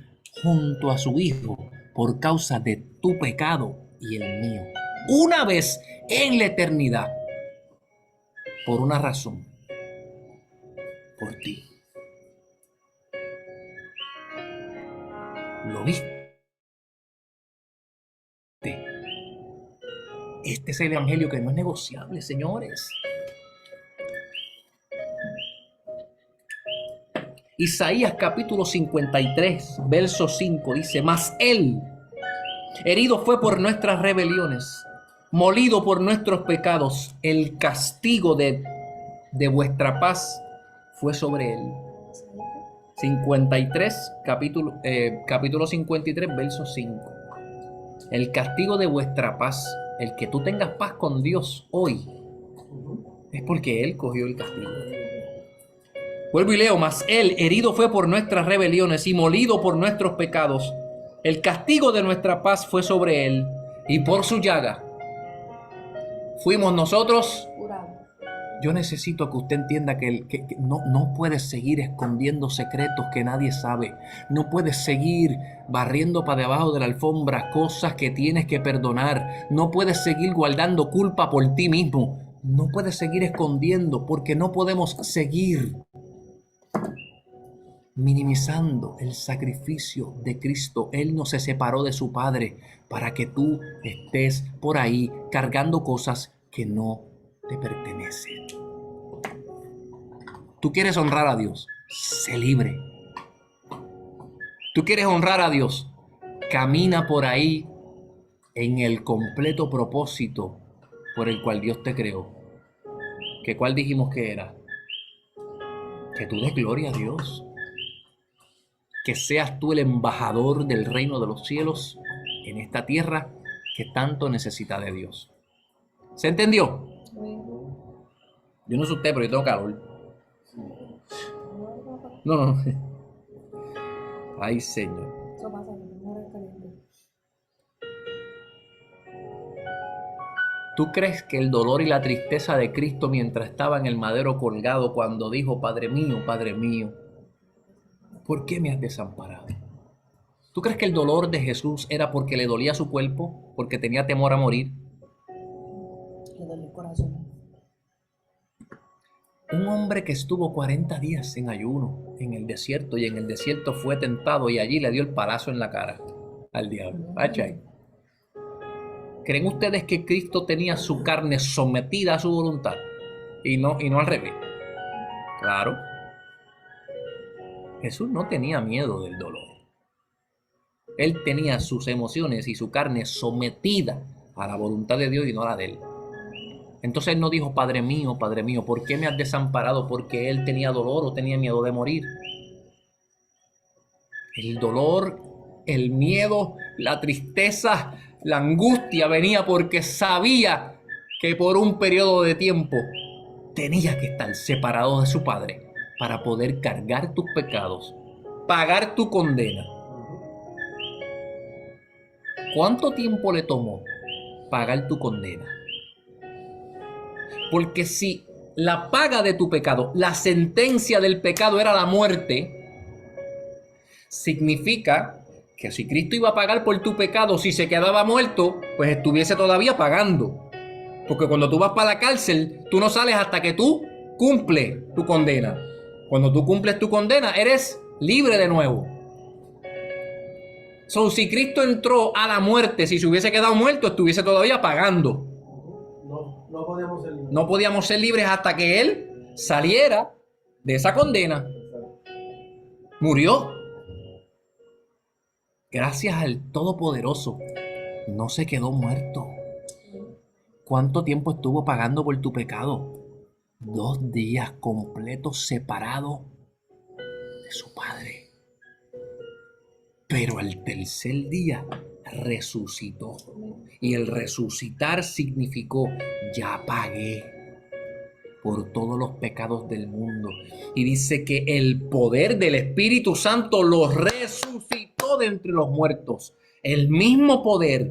junto a su Hijo por causa de tu pecado y el mío. Una vez en la eternidad, por una razón, por ti. ¿Lo viste? Este es el evangelio que no es negociable, señores. Isaías capítulo 53, verso 5 dice: mas él herido fue por nuestras rebeliones, molido por nuestros pecados, el castigo de vuestra paz fue sobre él. 53, capítulo 53, verso 5. El castigo de vuestra paz, el que tú tengas paz con Dios hoy, es porque Él cogió el castigo. Vuelvo y leo: mas Él herido fue por nuestras rebeliones y molido por nuestros pecados. El castigo de nuestra paz fue sobre Él, y por su llaga fuimos nosotros. Yo necesito que usted entienda que no puedes seguir escondiendo secretos que nadie sabe. No puedes seguir barriendo para debajo de la alfombra cosas que tienes que perdonar. No puedes seguir guardando culpa por ti mismo. No puedes seguir escondiendo, porque no podemos seguir minimizando el sacrificio de Cristo. Él no se separó de su Padre para que tú estés por ahí cargando cosas que no te pertenecen. Tú quieres honrar a Dios, sé libre. Tú quieres honrar a Dios, camina por ahí en el completo propósito por el cual Dios te creó. ¿Qué cuál dijimos que era? Que tú des gloria a Dios. Que seas tú el embajador del reino de los cielos en esta tierra que tanto necesita de Dios. ¿Se entendió? Yo no sé usted, pero yo tengo calor. No. Ay, Señor. Eso pasa, que tengo hora caliente. ¿Tú crees que el dolor y la tristeza de Cristo mientras estaba en el madero colgado, cuando dijo: Padre mío, ¿por qué me has desamparado? ¿Tú crees que el dolor de Jesús era porque le dolía su cuerpo, porque tenía temor a morir? Le duele el corazón. Un hombre que estuvo 40 días en ayuno en el desierto, y en el desierto fue tentado y allí le dio el palazo en la cara al diablo. ¿Achai? ¿Creen ustedes que Cristo tenía su carne sometida a su voluntad y no al revés? Claro. Jesús no tenía miedo del dolor. Él tenía sus emociones y su carne sometida a la voluntad de Dios y no a la de él. Entonces él no dijo: Padre mío, ¿por qué me has desamparado? Porque él tenía dolor o tenía miedo de morir. El dolor, el miedo, la tristeza, la angustia venía porque sabía que por un periodo de tiempo tenía que estar separado de su Padre para poder cargar tus pecados, pagar tu condena. ¿Cuánto tiempo le tomó pagar tu condena? Porque si la paga de tu pecado, la sentencia del pecado era la muerte, significa que si Cristo iba a pagar por tu pecado, si se quedaba muerto, pues estuviese todavía pagando. Porque cuando tú vas para la cárcel, tú no sales hasta que tú cumples tu condena. Cuando tú cumples tu condena, eres libre de nuevo. Si Cristo entró a la muerte, si se hubiese quedado muerto, estuviese todavía pagando. No podíamos ser libres. No podíamos ser libres hasta que Él saliera de esa condena. Murió. Gracias al Todopoderoso, no se quedó muerto. ¿Cuánto tiempo estuvo pagando por tu pecado? 2 días completos separado de su Padre. Pero al tercer día resucitó. Y el resucitar significó: ya pagué por todos los pecados del mundo. Y dice que el poder del Espíritu Santo los resucitó de entre los muertos. El mismo poder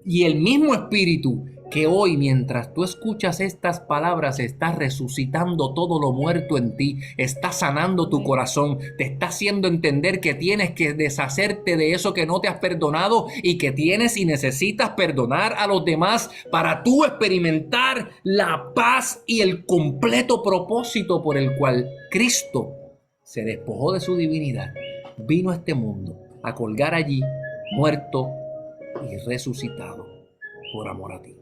y el mismo Espíritu que hoy, mientras tú escuchas estas palabras, está resucitando todo lo muerto en ti, está sanando tu corazón, te está haciendo entender que tienes que deshacerte de eso que no te has perdonado y que tienes y necesitas perdonar a los demás para tú experimentar la paz y el completo propósito por el cual Cristo se despojó de su divinidad, vino a este mundo a colgar allí, muerto y resucitado por amor a ti.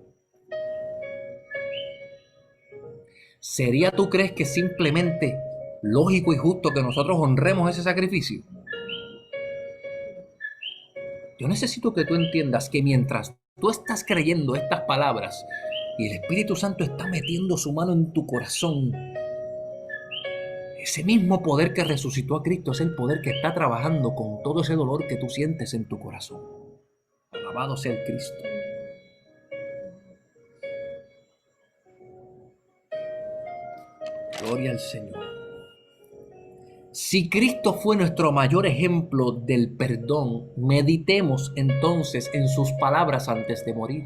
¿Sería, tú crees, que simplemente lógico y justo que nosotros honremos ese sacrificio? Yo necesito que tú entiendas que mientras tú estás creyendo estas palabras y el Espíritu Santo está metiendo su mano en tu corazón, ese mismo poder que resucitó a Cristo es el poder que está trabajando con todo ese dolor que tú sientes en tu corazón. Alabado sea el Cristo. Gloria al Señor. Si Cristo fue nuestro mayor ejemplo del perdón, meditemos entonces en sus palabras antes de morir.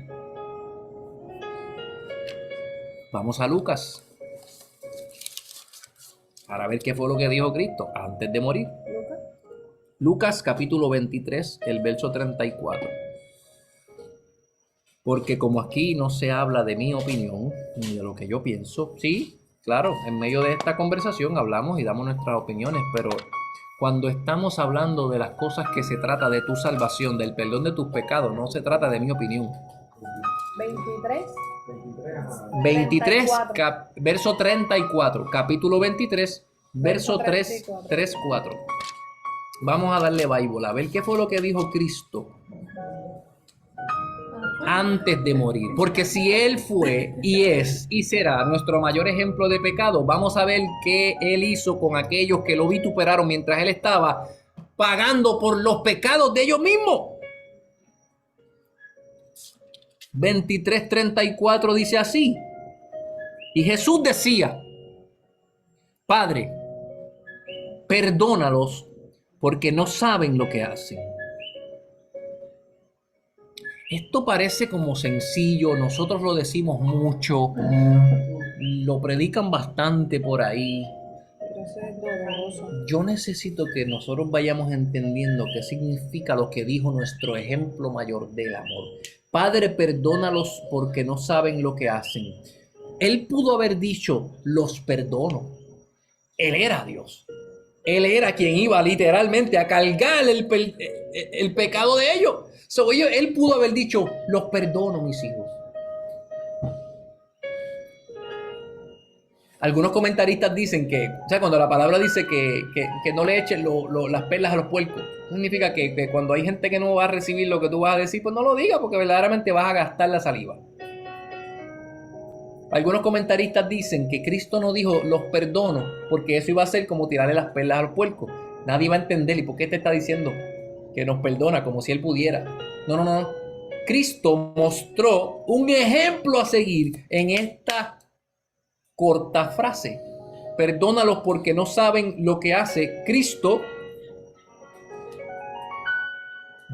Vamos a Lucas para ver qué fue lo que dijo Cristo antes de morir. Lucas capítulo 23, el verso 34. Porque como aquí no se habla de mi opinión ni de lo que yo pienso, sí, claro, en medio de esta conversación hablamos y damos nuestras opiniones, pero cuando estamos hablando de las cosas que se trata de tu salvación, del perdón de tus pecados, no se trata de mi opinión. 23. 23, verso 34, capítulo 23, verso 3, 4. Vamos a darle Bible, a ver qué fue lo que dijo Cristo antes de morir. Porque si Él fue y es y será nuestro mayor ejemplo de pecado, vamos a ver qué Él hizo con aquellos que lo vituperaron mientras Él estaba pagando por los pecados de ellos mismos. 23:34 dice así: y Jesús decía, Padre, perdónalos porque no saben lo que hacen. Esto parece como sencillo, nosotros lo decimos mucho, lo predican bastante por ahí. Yo necesito que nosotros vayamos entendiendo qué significa lo que dijo nuestro ejemplo mayor del amor. Padre, perdónalos porque no saben lo que hacen. Él pudo haber dicho, los perdono. Él era Dios. Él era quien iba literalmente a cargar el pecado de ellos. Él pudo haber dicho, los perdono, mis hijos. Algunos comentaristas dicen que, o sea, cuando la palabra dice que no le echen las perlas a los puercos, significa que cuando hay gente que no va a recibir lo que tú vas a decir, pues no lo digas porque verdaderamente vas a gastar la saliva. Algunos comentaristas dicen que Cristo no dijo los perdono porque eso iba a ser como tirarle las perlas a los puercos. Nadie va a entender. ¿Y por qué te está diciendo que nos perdona como si Él pudiera? No. Cristo mostró un ejemplo a seguir en esta corta frase. Perdónalos porque no saben lo que hace. Cristo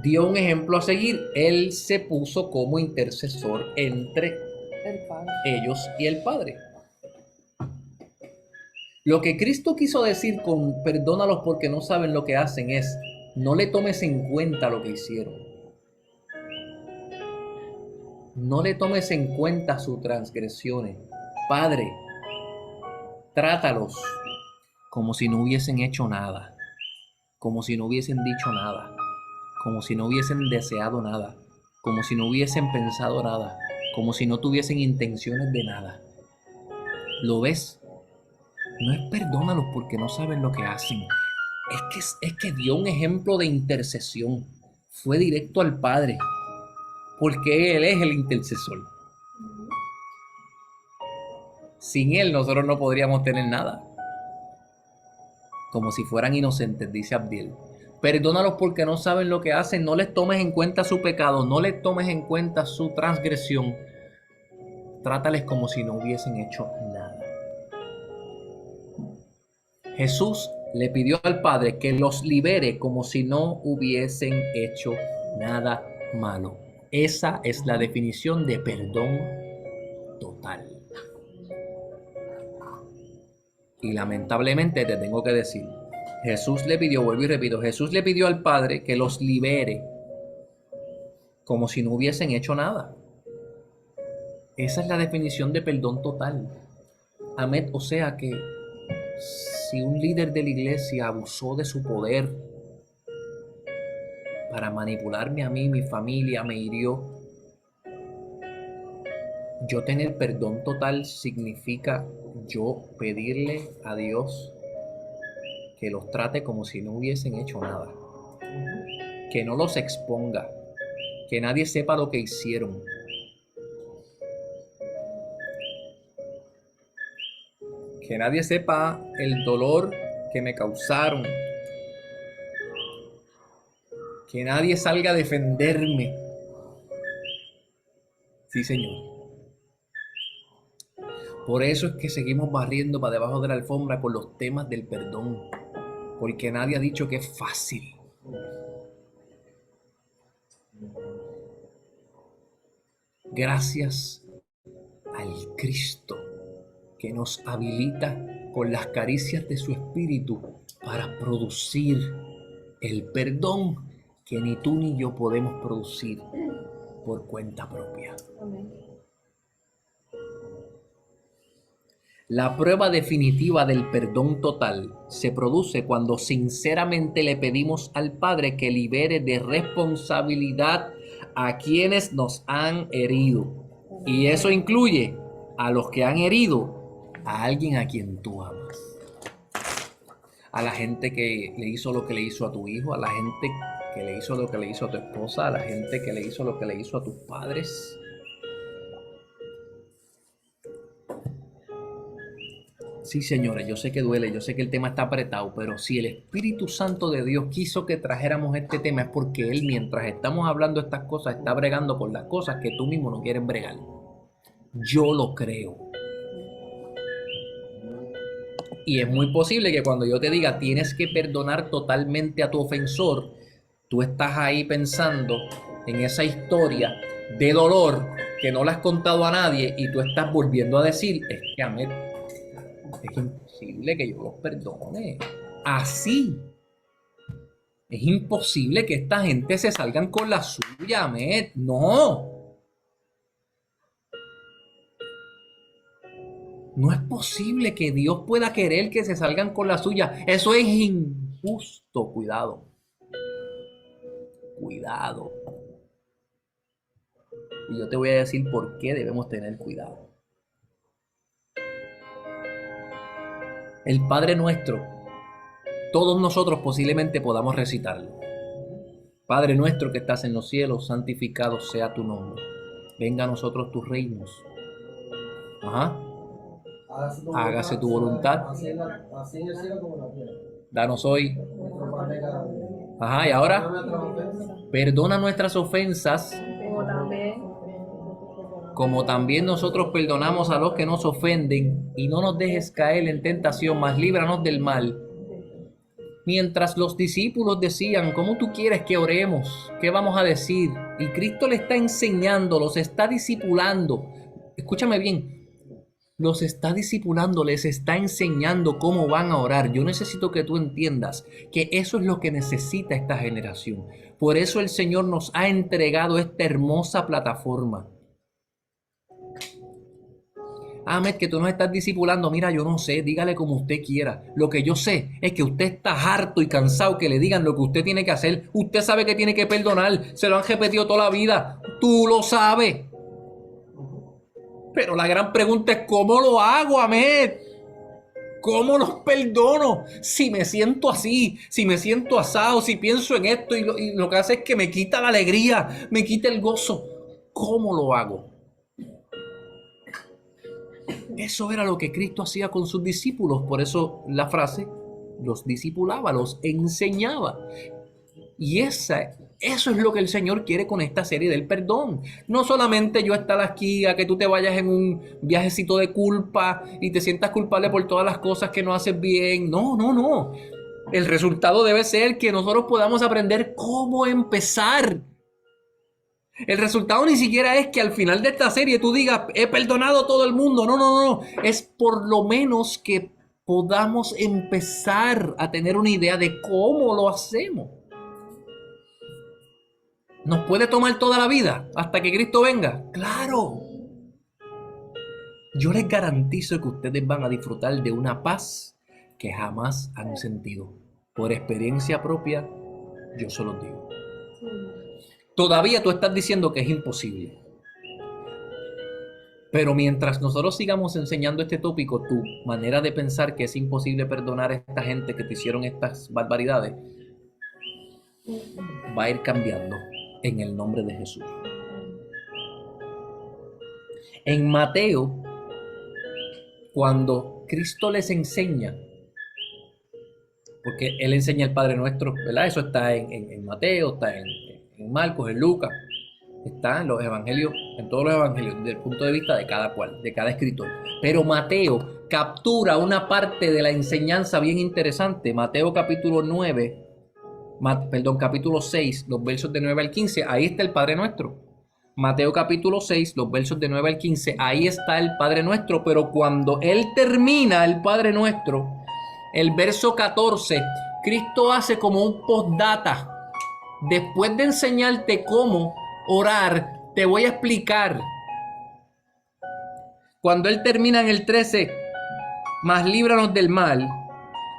dio un ejemplo a seguir. Él se puso como intercesor entre ellos y el Padre. Lo que Cristo quiso decir con perdónalos porque no saben lo que hacen es, no le tomes en cuenta lo que hicieron. No le tomes en cuenta sus transgresiones. Padre, trátalos como si no hubiesen hecho nada, como si no hubiesen dicho nada, como si no hubiesen deseado nada, como si no hubiesen pensado nada, como si no tuviesen intenciones de nada. ¿Lo ves? No es perdónalos porque no saben lo que hacen. Es que dio un ejemplo de intercesión. Fue directo al Padre, porque Él es el intercesor. Sin Él nosotros no podríamos tener nada. Como si fueran inocentes, dice Abdiel. Perdónalos porque no saben lo que hacen. No les tomes en cuenta su pecado. No les tomes en cuenta su transgresión. Trátales como si no hubiesen hecho nada. Jesús le pidió al Padre que los libere como si no hubiesen hecho nada malo. Esa es la definición de perdón total. Y lamentablemente te tengo que decir, Jesús le pidió, vuelvo y repito, Jesús le pidió al Padre que los libere como si no hubiesen hecho nada. Esa es la definición de perdón total. Amén. O sea que si un líder de la iglesia abusó de su poder para manipularme a mí, mi familia, me hirió, yo tener perdón total significa yo pedirle a Dios que los trate como si no hubiesen hecho nada, que no los exponga, que nadie sepa lo que hicieron. Que nadie sepa el dolor que me causaron. Que nadie salga a defenderme. Sí, Señor. Por eso es que seguimos barriendo para debajo de la alfombra con los temas del perdón. Porque nadie ha dicho que es fácil. Gracias al Cristo que nos habilita con las caricias de su Espíritu para producir el perdón que ni tú ni yo podemos producir por cuenta propia. Amén. La prueba definitiva del perdón total se produce cuando sinceramente le pedimos al Padre que libere de responsabilidad a quienes nos han herido. Y eso incluye a los que han herido a alguien a quien tú amas. A la gente que le hizo lo que le hizo a tu hijo, a la gente que le hizo lo que le hizo a tu esposa, a la gente que le hizo lo que le hizo a tus padres. Sí, señores, yo sé que duele, yo sé que el tema está apretado, pero si el Espíritu Santo de Dios quiso que trajéramos este tema es porque Él, mientras estamos hablando estas cosas, está bregando con las cosas que tú mismo no quieres bregar. Yo lo creo. Y es muy posible que cuando yo te diga tienes que perdonar totalmente a tu ofensor, tú estás ahí pensando en esa historia de dolor que no le has contado a nadie y tú estás volviendo a decir, es que Ahmed, es imposible que yo los perdone. Así. Es imposible que esta gente se salgan con la suya, Ahmed. No. No es posible que Dios pueda querer que se salgan con la suya. Eso es injusto. Cuidado. Cuidado. Y yo te voy a decir por qué debemos tener cuidado. El Padre Nuestro, todos nosotros posiblemente podamos recitarlo. Padre nuestro que estás en los cielos, santificado sea tu nombre. Venga a nosotros tus reinos. Ajá. Hágase tu voluntad. Así en el cielo como en la tierra. Danos hoy. Nuestro pan de cada día. Ajá, y ahora, Nuestras ofensas, perdona nuestras ofensas, como también nosotros perdonamos a los que nos ofenden, y no nos dejes caer en tentación, mas líbranos del mal. Mientras los discípulos decían, ¿cómo tú quieres que oremos? ¿Qué vamos a decir? Y Cristo le está enseñando, los está discipulando. Escúchame bien, los está discipulando, les está enseñando cómo van a orar. Yo necesito que tú entiendas que eso es lo que necesita esta generación. Por eso el Señor nos ha entregado esta hermosa plataforma. Ahmed, que tú nos estás discipulando, mira, yo no sé, dígale como usted quiera. Lo que yo sé es que usted está harto y cansado que le digan lo que usted tiene que hacer. Usted sabe que tiene que perdonar, se lo han repetido toda la vida. Tú lo sabes. Pero la gran pregunta es, ¿cómo lo hago, Ahmed? ¿Cómo los perdono? Si me siento así, si me siento asado, si pienso en esto y lo que hace es que me quita la alegría, me quita el gozo. ¿Cómo lo hago? Eso era lo que Cristo hacía con sus discípulos. Por eso la frase, los discipulaba, los enseñaba. Y eso es lo que el Señor quiere con esta serie del perdón. No solamente yo estar aquí a que tú te vayas en un viajecito de culpa y te sientas culpable por todas las cosas que no haces bien. No, no, no. El resultado debe ser que nosotros podamos aprender cómo empezar. El resultado ni siquiera es que al final de esta serie tú digas, he perdonado a todo el mundo. No, no, no. Es por lo menos que podamos empezar a tener una idea de cómo lo hacemos. ¿Nos puede tomar toda la vida hasta que Cristo venga? ¡Claro! Yo les garantizo que ustedes van a disfrutar de una paz que jamás han sentido. Por experiencia propia, yo se los digo. Todavía tú estás diciendo que es imposible. Pero mientras nosotros sigamos enseñando este tópico, tu manera de pensar que es imposible perdonar a esta gente que te hicieron estas barbaridades va a ir cambiando en el nombre de Jesús. En Mateo, cuando Cristo les enseña, porque Él enseña el Padre Nuestro, ¿verdad? Eso está en Mateo, está en Marcos, en Lucas, está en los evangelios, en todos los evangelios, desde el punto de vista de cada cual, de cada escritor. Pero Mateo captura una parte de la enseñanza bien interesante. Mateo capítulo 6, los versos de 9 al 15, ahí está el Padre Nuestro. Mateo capítulo 6, los versos de 9 al 15, ahí está el Padre Nuestro, pero cuando Él termina el Padre Nuestro, el verso 14, Cristo hace como un postdata. Después de enseñarte cómo orar, te voy a explicar. Cuando Él termina en el 13, mas líbranos del mal,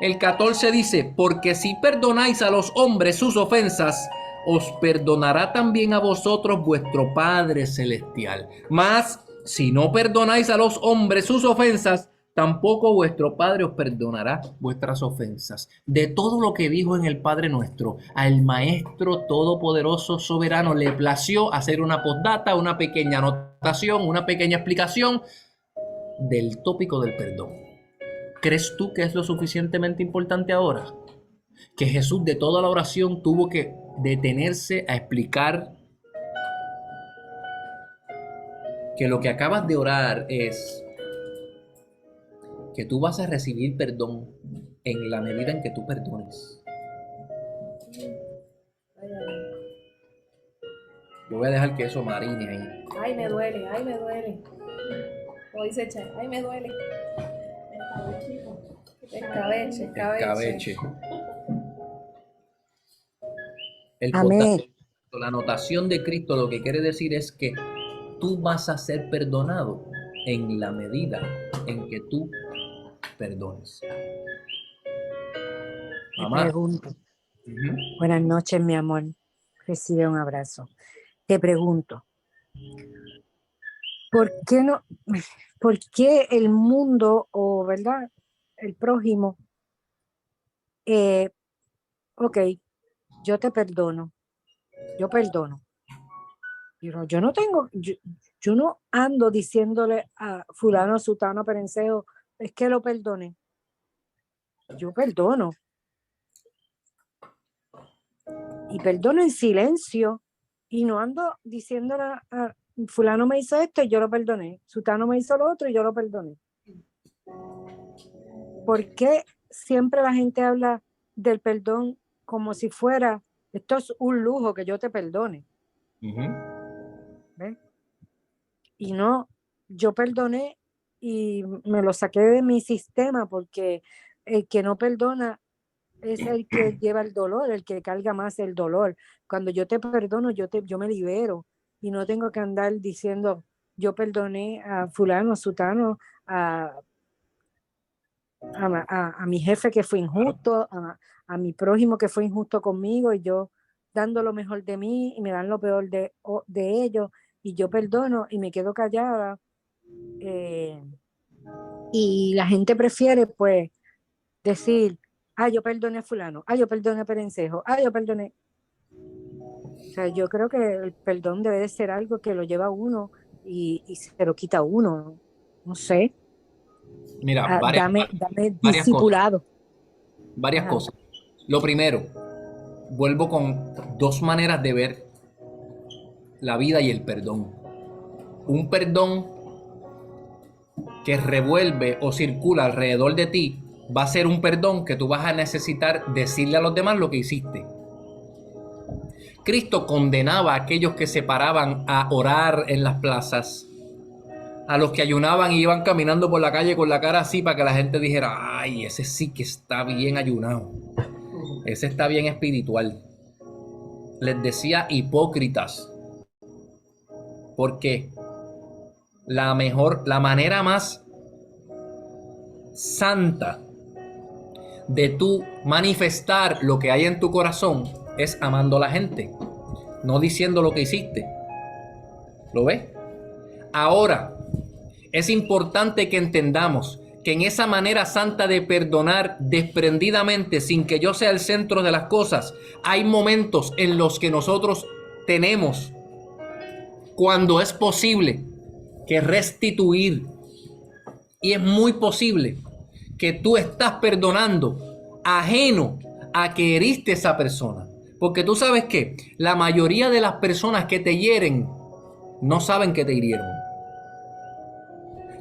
el 14 dice, porque si perdonáis a los hombres sus ofensas, os perdonará también a vosotros vuestro Padre Celestial. Mas si no perdonáis a los hombres sus ofensas, tampoco vuestro Padre os perdonará vuestras ofensas. De todo lo que dijo en el Padre Nuestro, al Maestro Todopoderoso Soberano le plació hacer una postdata, una pequeña anotación, una pequeña explicación del tópico del perdón. ¿Crees tú que es lo suficientemente importante ahora? Que Jesús de toda la oración tuvo que detenerse a explicar que lo que acabas de orar es que tú vas a recibir perdón en la medida en que tú perdones. Yo voy a dejar que eso marine ahí. Ay, me duele, ay, me duele. Como dice Che, ay, me duele. Escabeche, escabeche. Amén. La anotación de Cristo lo que quiere decir es que tú vas a ser perdonado en la medida en que tú perdones. Te pregunto. Buenas noches, mi amor. Recibe un abrazo. Te pregunto, ¿por qué el mundo o, ¿verdad? El prójimo, ok, yo te perdono, yo perdono. Yo no tengo, yo no ando diciéndole a fulano, sutano, perencejo, es que lo perdone. Yo perdono. Y perdono en silencio. Y no ando diciéndole a fulano me hizo esto y yo lo perdoné. Sutano me hizo lo otro y yo lo perdoné. ¿Por qué siempre la gente habla del perdón como si fuera, esto es un lujo que yo te perdone? ¿Ves? Y no, yo perdoné y me lo saqué de mi sistema, porque el que no perdona es el que lleva el dolor, el que carga más el dolor. Cuando yo te perdono, yo me libero y no tengo que andar diciendo yo perdoné a fulano, a sutano, a mi jefe que fue injusto, a mi prójimo que fue injusto conmigo, y yo dando lo mejor de mí y me dan lo peor de ellos, y yo perdono y me quedo callada, y la gente prefiere pues decir, yo perdoné a fulano, yo perdoné a perencejo, yo perdoné. O sea, yo creo que el perdón debe de ser algo que lo lleva uno y se lo quita uno, no sé. Mira, dame discipulado. Varias cosas. Lo primero, vuelvo con dos maneras de ver la vida y el perdón. Un perdón que revuelve o circula alrededor de ti va a ser un perdón que tú vas a necesitar decirle a los demás lo que hiciste. Cristo condenaba a aquellos que se paraban a orar en las plazas, a los que ayunaban y iban caminando por la calle con la cara así para que la gente dijera, ay, ese sí que está bien ayunado, ese está bien espiritual. Les decía hipócritas, porque la manera más santa de tú manifestar lo que hay en tu corazón es amando a la gente, no diciendo lo que hiciste. ¿Lo ves? Ahora, Es importante que entendamos que en esa manera santa de perdonar desprendidamente, sin que yo sea el centro de las cosas, hay momentos en los que nosotros tenemos, cuando es posible, que restituir. Y es muy posible que tú estás perdonando ajeno a que heriste a esa persona. Porque tú sabes que la mayoría de las personas que te hieren no saben que te hirieron.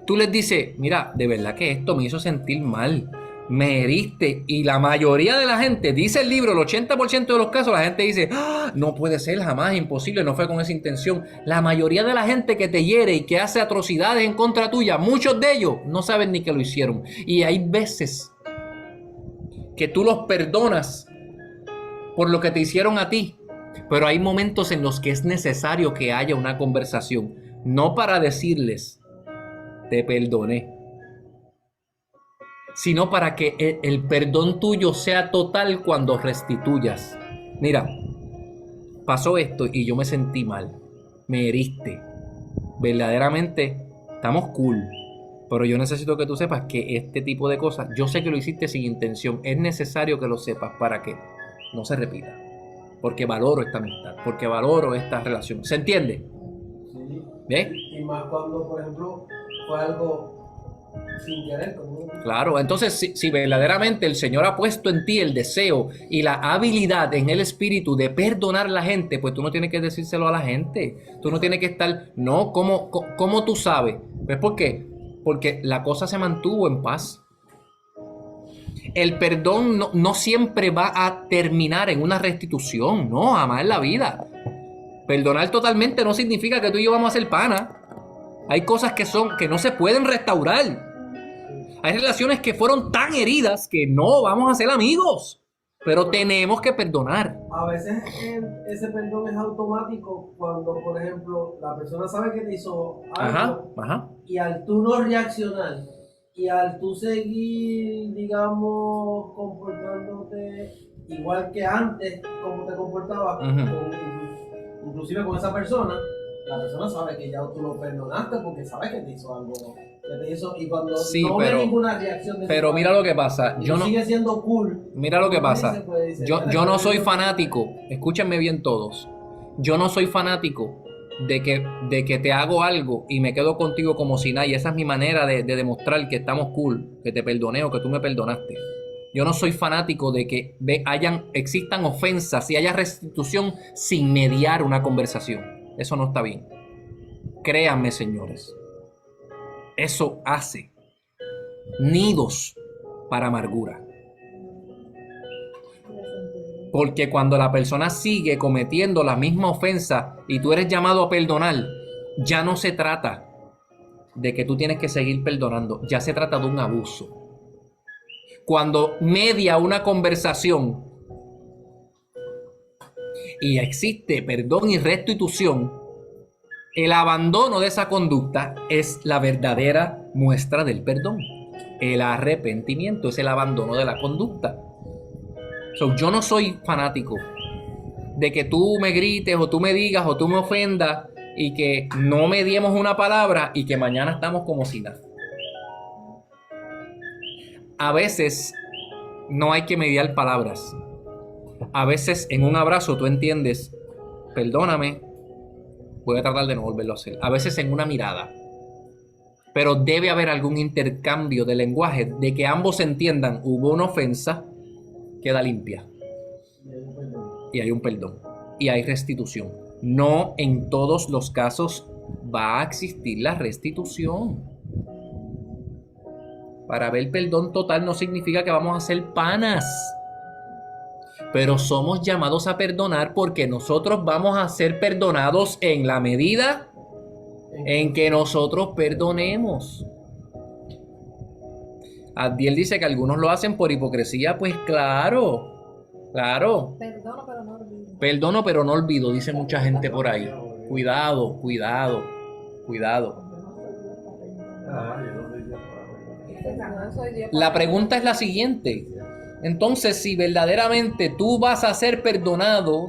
Tú les dices, mira, de verdad que esto me hizo sentir mal, me heriste. Y la mayoría de la gente, dice el libro, el 80% de los casos, la gente dice, ¡ah! No puede ser, jamás, imposible, no fue con esa intención. La mayoría de la gente que te hiere y que hace atrocidades en contra tuya, muchos de ellos no saben ni que lo hicieron. Y hay veces que tú los perdonas por lo que te hicieron a ti, pero hay momentos en los que es necesario que haya una conversación, no para decirles, te perdoné, sino para que el perdón tuyo sea total cuando restituyas. Mira, pasó esto y yo me sentí mal, me heriste, verdaderamente estamos cool, pero yo necesito que tú sepas que este tipo de cosas, yo sé que lo hiciste sin intención, es necesario que lo sepas para que no se repita, porque valoro esta amistad, porque valoro esta relación. ¿Se entiende? Sí. ¿Ves? Y más cuando, por ejemplo, fue algo sin querer. Claro, entonces si verdaderamente el Señor ha puesto en ti el deseo y la habilidad en el espíritu de perdonar a la gente, pues tú no tienes que decírselo a la gente. Tú no tienes que estar, no, ¿cómo tú sabes? ¿Ves por qué? Porque la cosa se mantuvo en paz. El perdón no siempre va a terminar en una restitución, no, jamás en la vida. Perdonar totalmente no significa que tú y yo vamos a ser pana. Hay cosas que no se pueden restaurar. Hay relaciones que fueron tan heridas que no vamos a ser amigos. Pero tenemos que perdonar. A veces ese perdón es automático cuando, por ejemplo, la persona sabe que te hizo algo. Ajá. Y al tú no reaccionar y al tú seguir, digamos, comportándote igual que antes, como te comportabas, inclusive con esa persona, la persona sabe que ya tú lo perdonaste porque sabe que te hizo algo, que te hizo, y cuando sí, no ve ninguna reacción de pero mira lo que pasa, yo no sigue siendo cool. Mira lo que pasa, yo no soy fanático, escúchenme bien todos, yo no soy fanático de que te hago algo y me quedo contigo como si nada, y esa es mi manera de demostrar que estamos cool, que te perdoné o que tú me perdonaste. Yo no soy fanático de que existan ofensas y haya restitución sin mediar una conversación. Eso no está bien. Créanme, señores. Eso hace nidos para amargura. Porque cuando la persona sigue cometiendo la misma ofensa y tú eres llamado a perdonar, ya no se trata de que tú tienes que seguir perdonando, ya se trata de un abuso. Cuando media una conversación y existe perdón y restitución, el abandono de esa conducta es la verdadera muestra del perdón. El arrepentimiento es el abandono de la conducta. Yo no soy fanático de que tú me grites o tú me digas o tú me ofendas y que no mediemos una palabra y que mañana estamos como si nada. A veces no hay que mediar palabras. A veces en un abrazo tú entiendes, perdóname, voy a tratar de no volverlo a hacer. A veces en una mirada. Pero debe haber algún intercambio de lenguaje, de que ambos entiendan, hubo una ofensa, queda limpia. Y hay un perdón. Y hay restitución. No en todos los casos va a existir la restitución. Para ver perdón total no significa que vamos a ser panas. Pero somos llamados a perdonar porque nosotros vamos a ser perdonados en la medida en que nosotros perdonemos. Abdiel dice que algunos lo hacen por hipocresía. Pues claro. Perdono pero no olvido, dice mucha gente por ahí. Cuidado. La pregunta es la siguiente. Entonces, si verdaderamente tú vas a ser perdonado,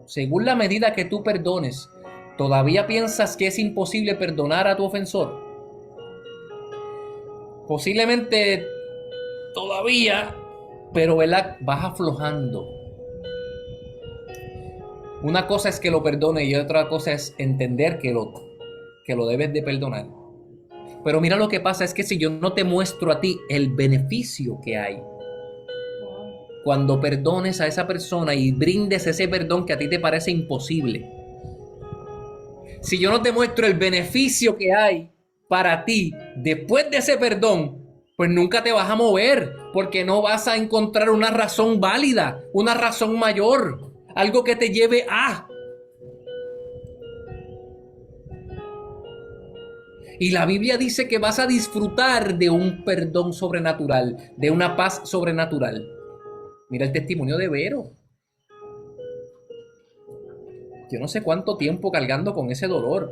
según la medida que tú perdones, ¿todavía piensas que es imposible perdonar a tu ofensor? posiblemente todavía, pero ¿verdad? Vas aflojando. Una cosa es que lo perdone y otra cosa es entender que lo debes de perdonar. Pero mira lo que pasa, es que si yo no te muestro a ti el beneficio que hay cuando perdones a esa persona y brindes ese perdón que a ti te parece imposible. Si yo no te muestro el beneficio que hay para ti después de ese perdón, pues nunca te vas a mover, porque no vas a encontrar una razón válida, una razón mayor, algo que te lleve a. Y la Biblia dice que vas a disfrutar de un perdón sobrenatural, de una paz sobrenatural. Mira el testimonio de Vero. Yo no sé cuánto tiempo cargando con ese dolor.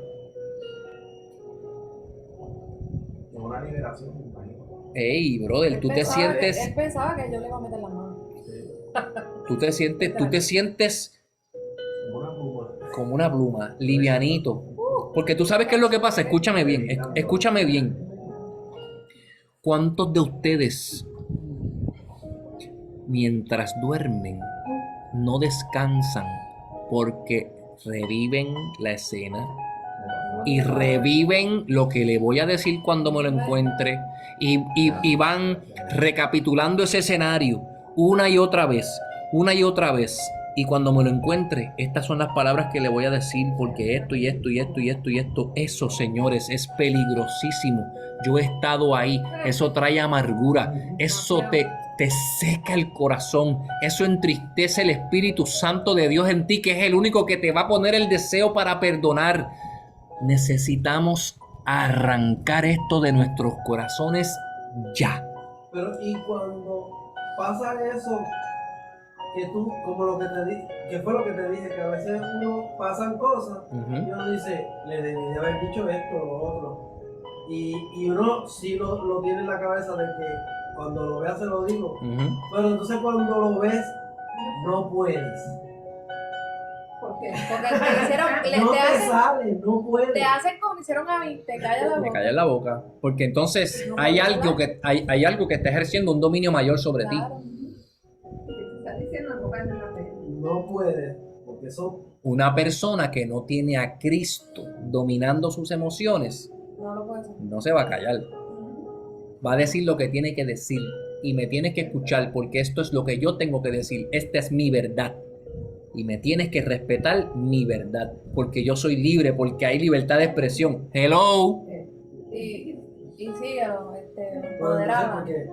Una liberación, me imagino. Ey, brother, tú te sientes... Él pensaba que yo le iba a meter la mano. Tú te sientes Una pluma. como una pluma, livianito. Porque tú sabes qué es lo que pasa. Escúchame bien, escúchame bien. ¿Cuántos de ustedes, mientras duermen, no descansan porque reviven la escena y reviven lo que le voy a decir cuando me lo encuentre y van recapitulando ese escenario una y otra vez, y cuando me lo encuentre, estas son las palabras que le voy a decir, porque esto y esto y esto y esto y esto, eso, señores, es peligrosísimo. Yo he estado ahí, eso trae amargura, eso te seca el corazón, eso entristece el Espíritu Santo de Dios en ti, que es el único que te va a poner el deseo para perdonar. Necesitamos arrancar esto de nuestros corazones ya. Pero y cuando pasa eso, que tú, como lo que te dije, que fue lo que te dije, que a veces uno pasan cosas y uno dice, le debí de haber dicho esto o lo otro. Y uno sí lo tiene en la cabeza de que cuando lo veas se lo digo. Pero entonces cuando lo ves, no puedes. ¿Por qué? Porque te hicieron, No te sale, no puedes. te hacen como hicieron a mí, te callas la Me boca. callas la boca, porque entonces No hay puedo algo que hay algo que está ejerciendo un dominio mayor sobre ti. Claro. Estás diciendo no puedes la fe. No puedes, porque eso Una persona que no tiene a Cristo dominando sus emociones No lo puedes hacer. no se va a callar. Va a decir lo que tiene que decir y me tienes que escuchar, porque esto es lo que yo tengo que decir. Esta es mi verdad. Y me tienes que respetar mi verdad, porque yo soy libre, porque hay libertad de expresión. Hello. Y síguelo, bueno, entonces, empoderada. porque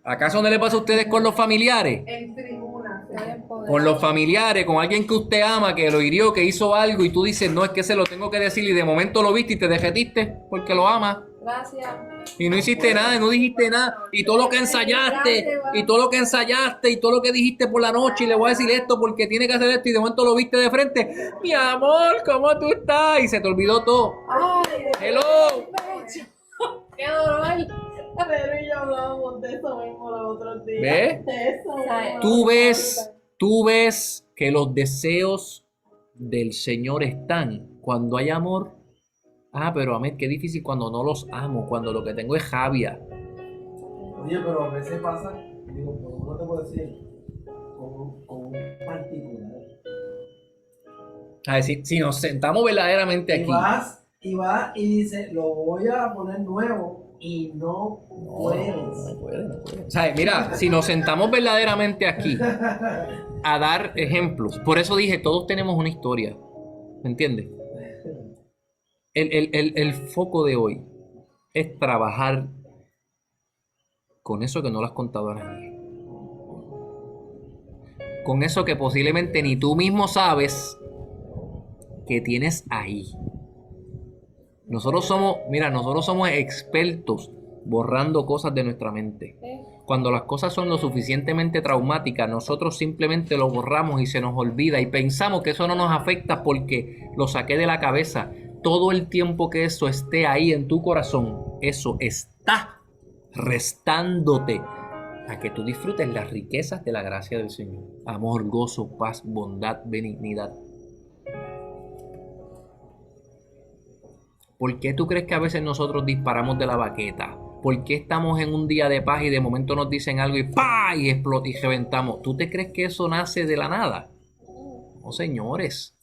¿Acaso no le pasa a ustedes con los familiares? En tribuna. Estoy empoderada. Con los familiares, con alguien que usted ama, que lo hirió, que hizo algo y tú dices, no, es que se lo tengo que decir, y de momento lo viste y te derretiste porque lo amas. Gracias. Y no hiciste nada, y no dijiste nada, y todo lo que ensayaste, y todo lo que ensayaste, y todo lo que dijiste por la noche, y le voy a decir esto porque tiene que hacer esto, y de momento lo viste de frente. Mi amor, ¿cómo tú estás? Y se te olvidó todo. Ay, Hello. qué dolor. Pero y yo hablábamos de eso mismo los otros días. ¿Ves? De eso. Tú ves que los deseos del Señor están cuando hay amor. Ah, pero Ahmed, qué difícil cuando no los amo, cuando lo que tengo es rabia. oye, pero a veces pasa, digo, no te puedo decir, con un particular. A decir, si nos sentamos verdaderamente Y aquí. vas y dices, lo voy a poner nuevo y no puedes. No puede. O sea, mira, si nos sentamos verdaderamente aquí a dar ejemplos, por eso dije, todos tenemos una historia, ¿me entiendes? El foco de hoy es trabajar con eso que no lo has contado a nadie. Con eso que posiblemente ni tú mismo sabes que tienes ahí. Nosotros somos expertos borrando cosas de nuestra mente. Cuando las cosas son lo suficientemente traumáticas, nosotros simplemente lo borramos y se nos olvida y pensamos que eso no nos afecta porque lo saqué de la cabeza. Todo el tiempo que eso esté ahí en tu corazón, eso está restándote a que tú disfrutes las riquezas de la gracia del Señor. Amor, gozo, paz, bondad, benignidad. ¿Por qué tú crees que a veces nosotros disparamos de la baqueta? ¿Por qué estamos en un día de paz y de momento nos dicen algo y ¡pah! Y explota y reventamos? ¿Tú te crees que eso nace de la nada? No, señores.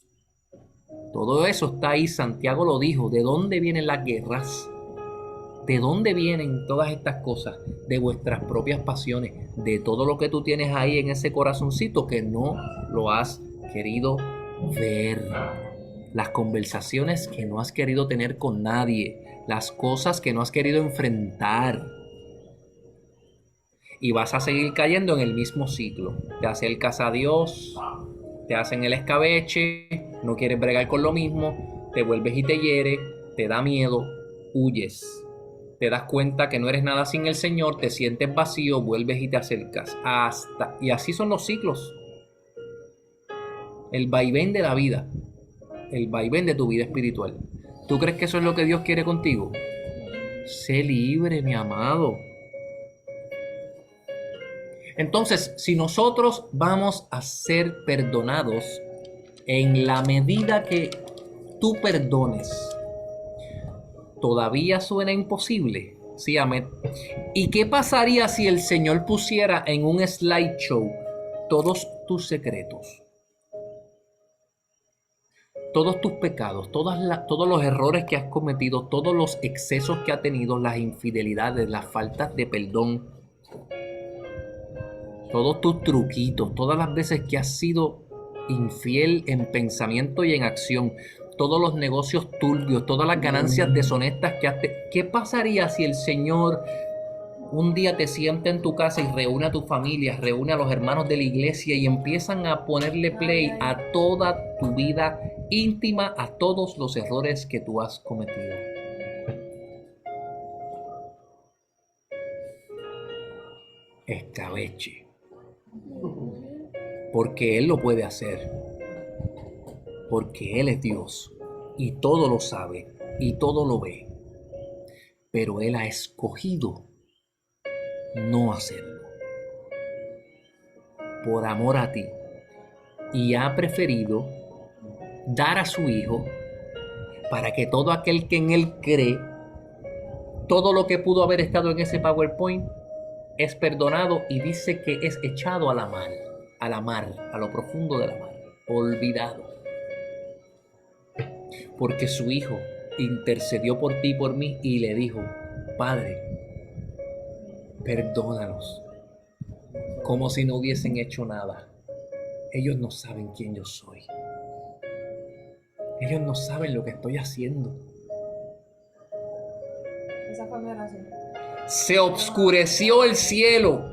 Todo eso está ahí, Santiago lo dijo. ¿De dónde vienen las guerras? ¿De dónde vienen todas estas cosas? De vuestras propias pasiones, de todo lo que tú tienes ahí en ese corazoncito que no lo has querido ver. Las conversaciones que no has querido tener con nadie, las cosas que no has querido enfrentar. Y vas a seguir cayendo en el mismo ciclo. Te acercas a Dios, te hacen el escabeche, no quieres bregar con lo mismo, te vuelves y te hiere, te da miedo, huyes. Te das cuenta que no eres nada sin el Señor, te sientes vacío, vuelves y te acercas. Y así son los ciclos. El vaivén de la vida, el vaivén de tu vida espiritual. ¿Tú crees que eso es lo que Dios quiere contigo? Sé libre, mi amado. Entonces, si nosotros vamos a ser perdonados en la medida que tú perdones, ¿todavía suena imposible? Sí, amén. ¿Y qué pasaría si el Señor pusiera en un slideshow todos tus secretos? Todos tus pecados, todos los errores que has cometido, todos los excesos que has tenido, las infidelidades, las faltas de perdón, todos tus truquitos, todas las veces que has sido infiel en pensamiento y en acción, todos los negocios turbios, todas las ganancias deshonestas que has tenido? ¿Qué pasaría si el Señor un día te sienta en tu casa y reúne a tu familia, reúne a los hermanos de la iglesia y empiezan a ponerle play a toda tu vida íntima, a todos los errores que tú has cometido? Escabeche. Porque Él lo puede hacer. Porque Él es Dios y todo lo sabe y todo lo ve. Pero Él ha escogido no hacerlo por amor a ti y ha preferido dar a su Hijo para que todo aquel que en Él cree, todo lo que pudo haber estado en ese PowerPoint es perdonado y dice que es echado a la mar, a lo profundo de la mar, olvidado. Porque su Hijo intercedió por ti y por mí y le dijo: Padre, perdónalos, como si no hubiesen hecho nada. Ellos no saben quién yo soy. Ellos no saben lo que estoy haciendo. Esa fue mi oración. Se oscureció el cielo,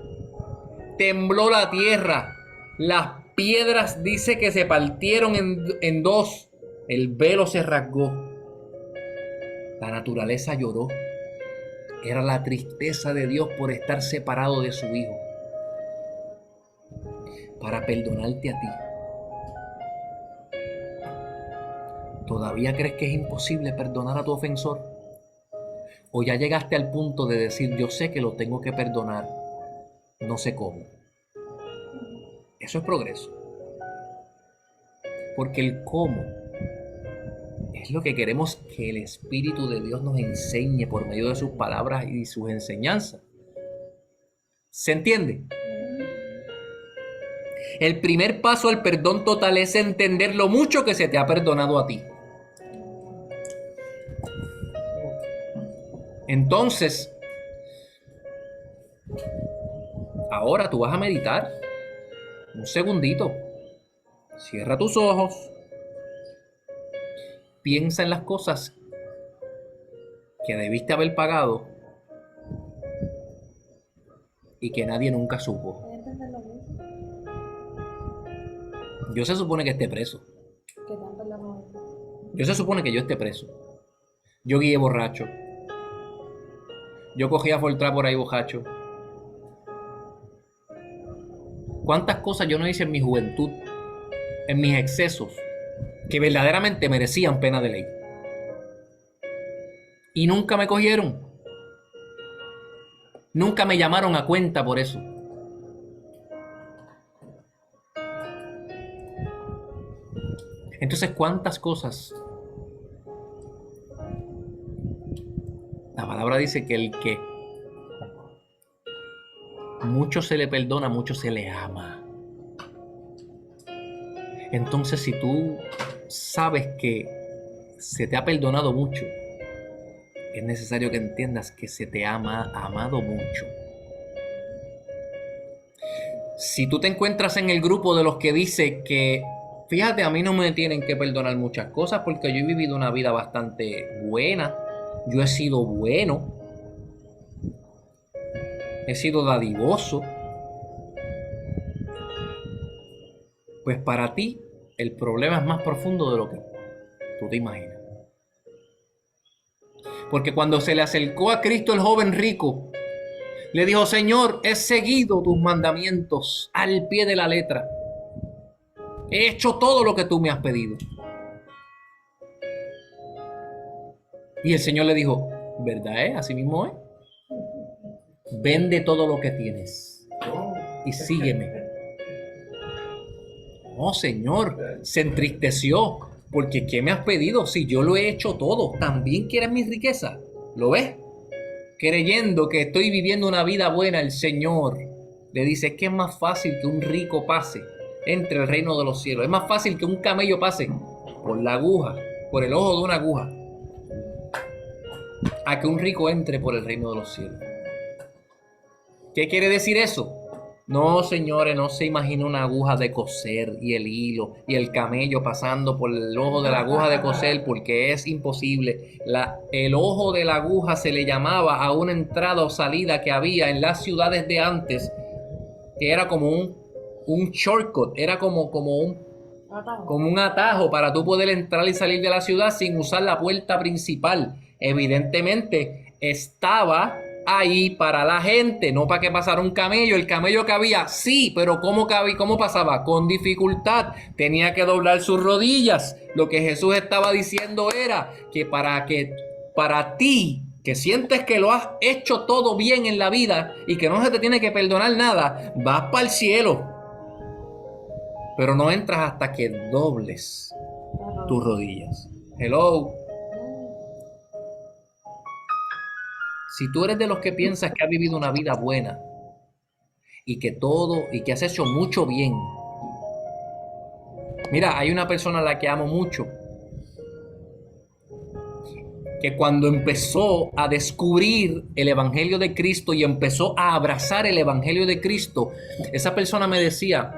tembló la tierra, las piedras dice que se partieron en dos, el velo se rasgó, la naturaleza lloró. Era la tristeza de Dios por estar separado de su Hijo, para perdonarte a ti. ¿Todavía crees que es imposible perdonar a tu ofensor? ¿O ya llegaste al punto de decir: yo sé que lo tengo que perdonar, no sé cómo? Eso es progreso. Porque el cómo es lo que queremos que el Espíritu de Dios nos enseñe por medio de sus palabras y sus enseñanzas. ¿Se entiende? El primer paso al perdón total es entender lo mucho que se te ha perdonado a ti. Entonces, ahora tú vas a meditar un segundito. Cierra tus ojos. Piensa en las cosas que debiste haber pagado y que nadie nunca supo. ¿Puedes entender lo mismo? Yo se supone que esté preso. ¿Qué tanto es la mujer? Yo se supone que yo esté preso. Yo guié borracho. Yo cogía Fortran por ahí borracho. ¿Cuántas cosas yo no hice en mi juventud, en mis excesos, que verdaderamente merecían pena de ley? Y nunca me cogieron. Nunca me llamaron a cuenta por eso. Entonces, ¿cuántas cosas? La palabra dice que el que mucho se le perdona, a mucho se le ama. Entonces, si tú sabes que se te ha perdonado mucho, es necesario que entiendas que se te ha amado mucho. Si tú te encuentras en el grupo de los que dice que, fíjate, a mí no me tienen que perdonar muchas cosas porque yo he vivido una vida bastante buena, yo he sido bueno, he sido dadivoso, pues para ti el problema es más profundo de lo que tú te imaginas. Porque cuando se le acercó a Cristo el joven rico, le dijo: Señor, he seguido tus mandamientos al pie de la letra. He hecho todo lo que tú me has pedido. Y el Señor le dijo: ¿verdad? Así mismo es. Vende todo lo que tienes y sígueme. No, Señor, se entristeció. Porque ¿qué me has pedido? Si yo lo he hecho todo, ¿también quieres mi riqueza? ¿Lo ves? Creyendo que estoy viviendo una vida buena, el Señor le dice: es que es más fácil que un rico pase entre el reino de los cielos. Es más fácil que un camello pase por la aguja, por el ojo de una aguja, a que un rico entre por el reino de los cielos. ¿Qué quiere decir eso? No, señores, no se imagina una aguja de coser y el hilo y el camello pasando por el ojo de la aguja de coser, porque es imposible. El ojo de la aguja se le llamaba a una entrada o salida que había en las ciudades de antes, que era como un shortcut, era como un atajo para tú poder entrar y salir de la ciudad sin usar la puerta principal. Evidentemente estaba ahí para la gente, no para que pasara un camello. El camello cabía, sí, pero ¿cómo cabía? ¿Cómo pasaba? Con dificultad. Tenía que doblar sus rodillas. Lo que Jesús estaba diciendo era que para ti, que sientes que lo has hecho todo bien en la vida y que no se te tiene que perdonar nada, vas para el cielo. Pero no entras hasta que dobles tus rodillas. Hello. Si tú eres de los que piensas que has vivido una vida buena y que has hecho mucho bien. Mira, hay una persona a la que amo mucho, que cuando empezó a descubrir el Evangelio de Cristo y empezó a abrazar el Evangelio de Cristo, esa persona me decía: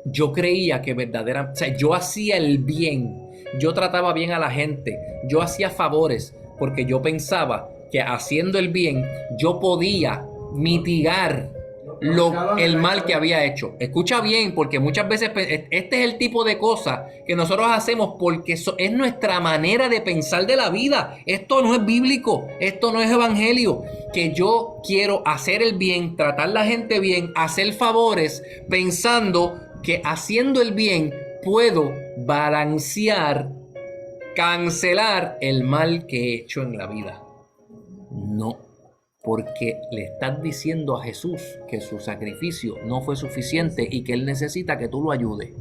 yo creía que verdaderamente, o sea, yo hacía el bien, yo trataba bien a la gente, yo hacía favores, porque yo pensaba que haciendo el bien yo podía mitigar el mal que había hecho. Escucha bien, porque muchas veces este es el tipo de cosas que nosotros hacemos porque es nuestra manera de pensar de la vida. Esto no es bíblico, esto no es evangelio. Que yo quiero hacer el bien, tratar a la gente bien, hacer favores, pensando que haciendo el bien puedo balancear, cancelar el mal que he hecho en la vida. No, porque le estás diciendo a Jesús que su sacrificio no fue suficiente y que Él necesita que tú lo ayudes.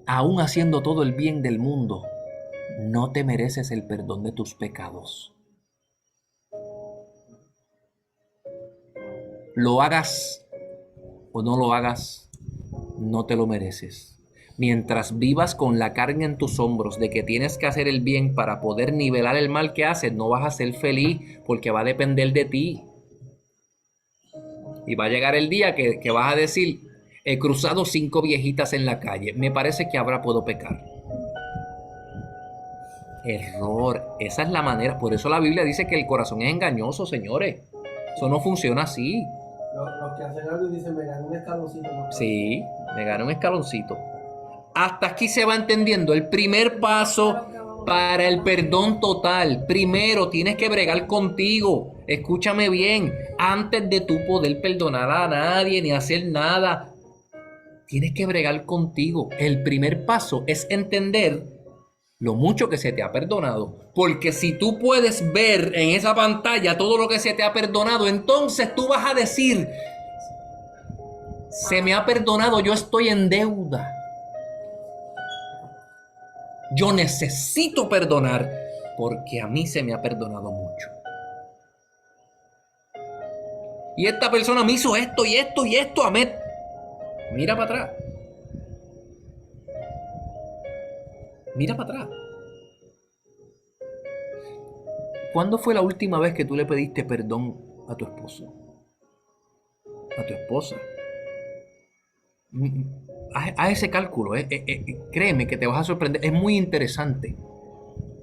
Aún haciendo todo el bien del mundo, no te mereces el perdón de tus pecados. Lo hagas o no lo hagas, no te lo mereces. Mientras vivas con la carga en tus hombros de que tienes que hacer el bien para poder nivelar el mal que haces, no vas a ser feliz, porque va a depender de ti. Y va a llegar el día que vas a decir: he cruzado 5 viejitas en la calle, me parece que ahora puedo pecar. Error, esa es la manera. Por eso la Biblia dice que el corazón es engañoso, señores. Eso no funciona así. Los que hacen algo y dicen: me gané un escaloncito. Sí, me gané un escaloncito. Hasta aquí se va entendiendo el primer paso para el perdón total. Primero tienes que bregar contigo. Escúchame bien, antes de tú poder perdonar a nadie ni hacer nada, tienes que bregar contigo. El primer paso es entender lo mucho que se te ha perdonado. Porque si tú puedes ver en esa pantalla todo lo que se te ha perdonado, entonces tú vas a decir: se me ha perdonado, yo estoy en deuda. Yo necesito perdonar porque a mí se me ha perdonado mucho. Y esta persona me hizo esto y esto y esto, Ahmed. Mira para atrás. Mira para atrás. ¿Cuándo fue la última vez que tú le pediste perdón a tu esposo? A tu esposa. Haz ese cálculo. Créeme que te vas a sorprender. Es muy interesante.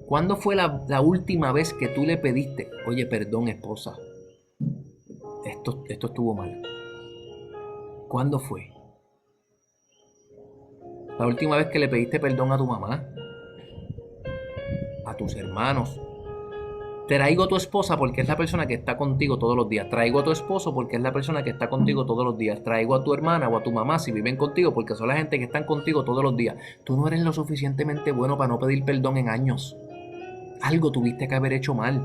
¿Cuándo fue la última vez que tú le pediste, oye, perdón, esposa? Esto estuvo mal. ¿Cuándo fue? La última vez que le pediste perdón a tu mamá, a tus hermanos. Traigo a tu esposa porque es la persona que está contigo todos los días. Traigo a tu esposo porque es la persona que está contigo todos los días. Traigo a tu hermana o a tu mamá si viven contigo porque son la gente que están contigo todos los días. Tú no eres lo suficientemente bueno para no pedir perdón en años. Algo tuviste que haber hecho mal.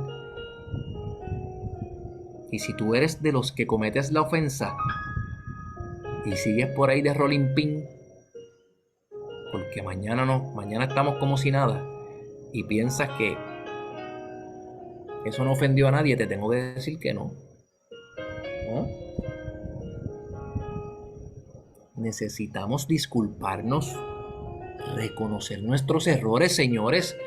Y si tú eres de los que cometes la ofensa y sigues por ahí de rolling pin, porque mañana estamos como si nada, y piensas que eso no ofendió a nadie, te tengo que decir que no. ¿No? Necesitamos disculparnos, reconocer nuestros errores, señores.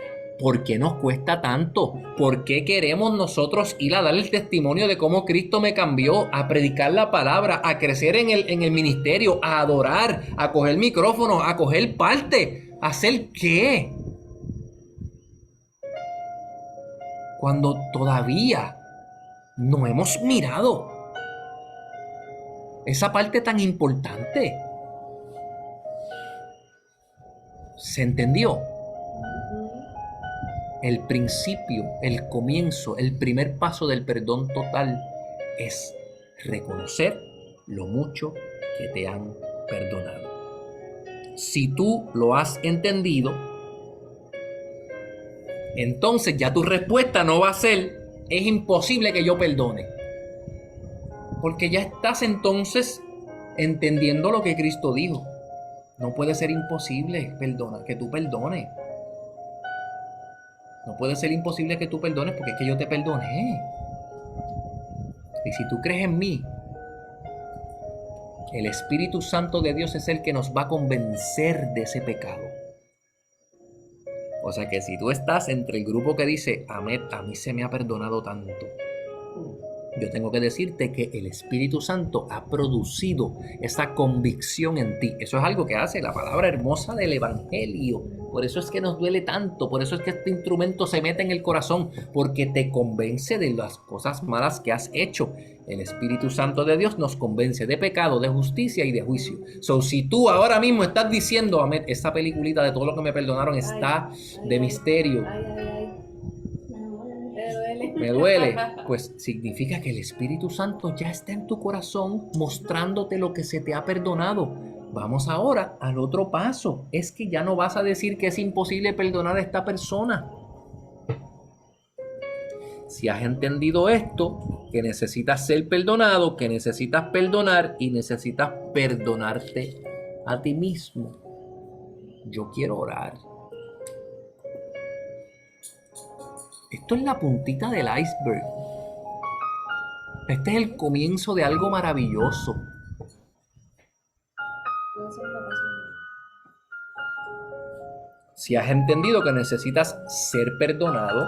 ¿Por qué nos cuesta tanto? ¿Por qué queremos nosotros ir a dar el testimonio de cómo Cristo me cambió, a predicar la palabra, a crecer en el ministerio, a adorar, a coger micrófono, a coger parte? ¿A hacer qué? Cuando todavía no hemos mirado esa parte tan importante. ¿Se entendió? El principio, el comienzo, el primer paso del perdón total es reconocer lo mucho que te han perdonado. Si tú lo has entendido, entonces ya tu respuesta no va a ser, es imposible que yo perdone. Porque ya estás entonces entendiendo lo que Cristo dijo. No puede ser imposible que tú perdones. No puede ser imposible que tú perdones porque es que yo te perdoné. Y si tú crees en mí, el Espíritu Santo de Dios es el que nos va a convencer de ese pecado. O sea que si tú estás entre el grupo que dice, Ahmed, a mí se me ha perdonado tanto, yo tengo que decirte que el Espíritu Santo ha producido esa convicción en ti. Eso es algo que hace la palabra hermosa del Evangelio. Por eso es que nos duele tanto. Por eso es que este instrumento se mete en el corazón. Porque te convence de las cosas malas que has hecho. El Espíritu Santo de Dios nos convence de pecado, de justicia y de juicio. So, si tú ahora mismo estás diciendo, Ahmed, esta peliculita de todo lo que me perdonaron está de misterio. Me duele, pues significa que el Espíritu Santo ya está en tu corazón mostrándote lo que se te ha perdonado. Vamos ahora al otro paso. Es que ya no vas a decir que es imposible perdonar a esta persona. Si has entendido esto, que necesitas ser perdonado, que necesitas perdonar y necesitas perdonarte a ti mismo, yo quiero orar. Esto es la puntita del iceberg. Este es el comienzo de algo maravilloso. Si has entendido que necesitas ser perdonado,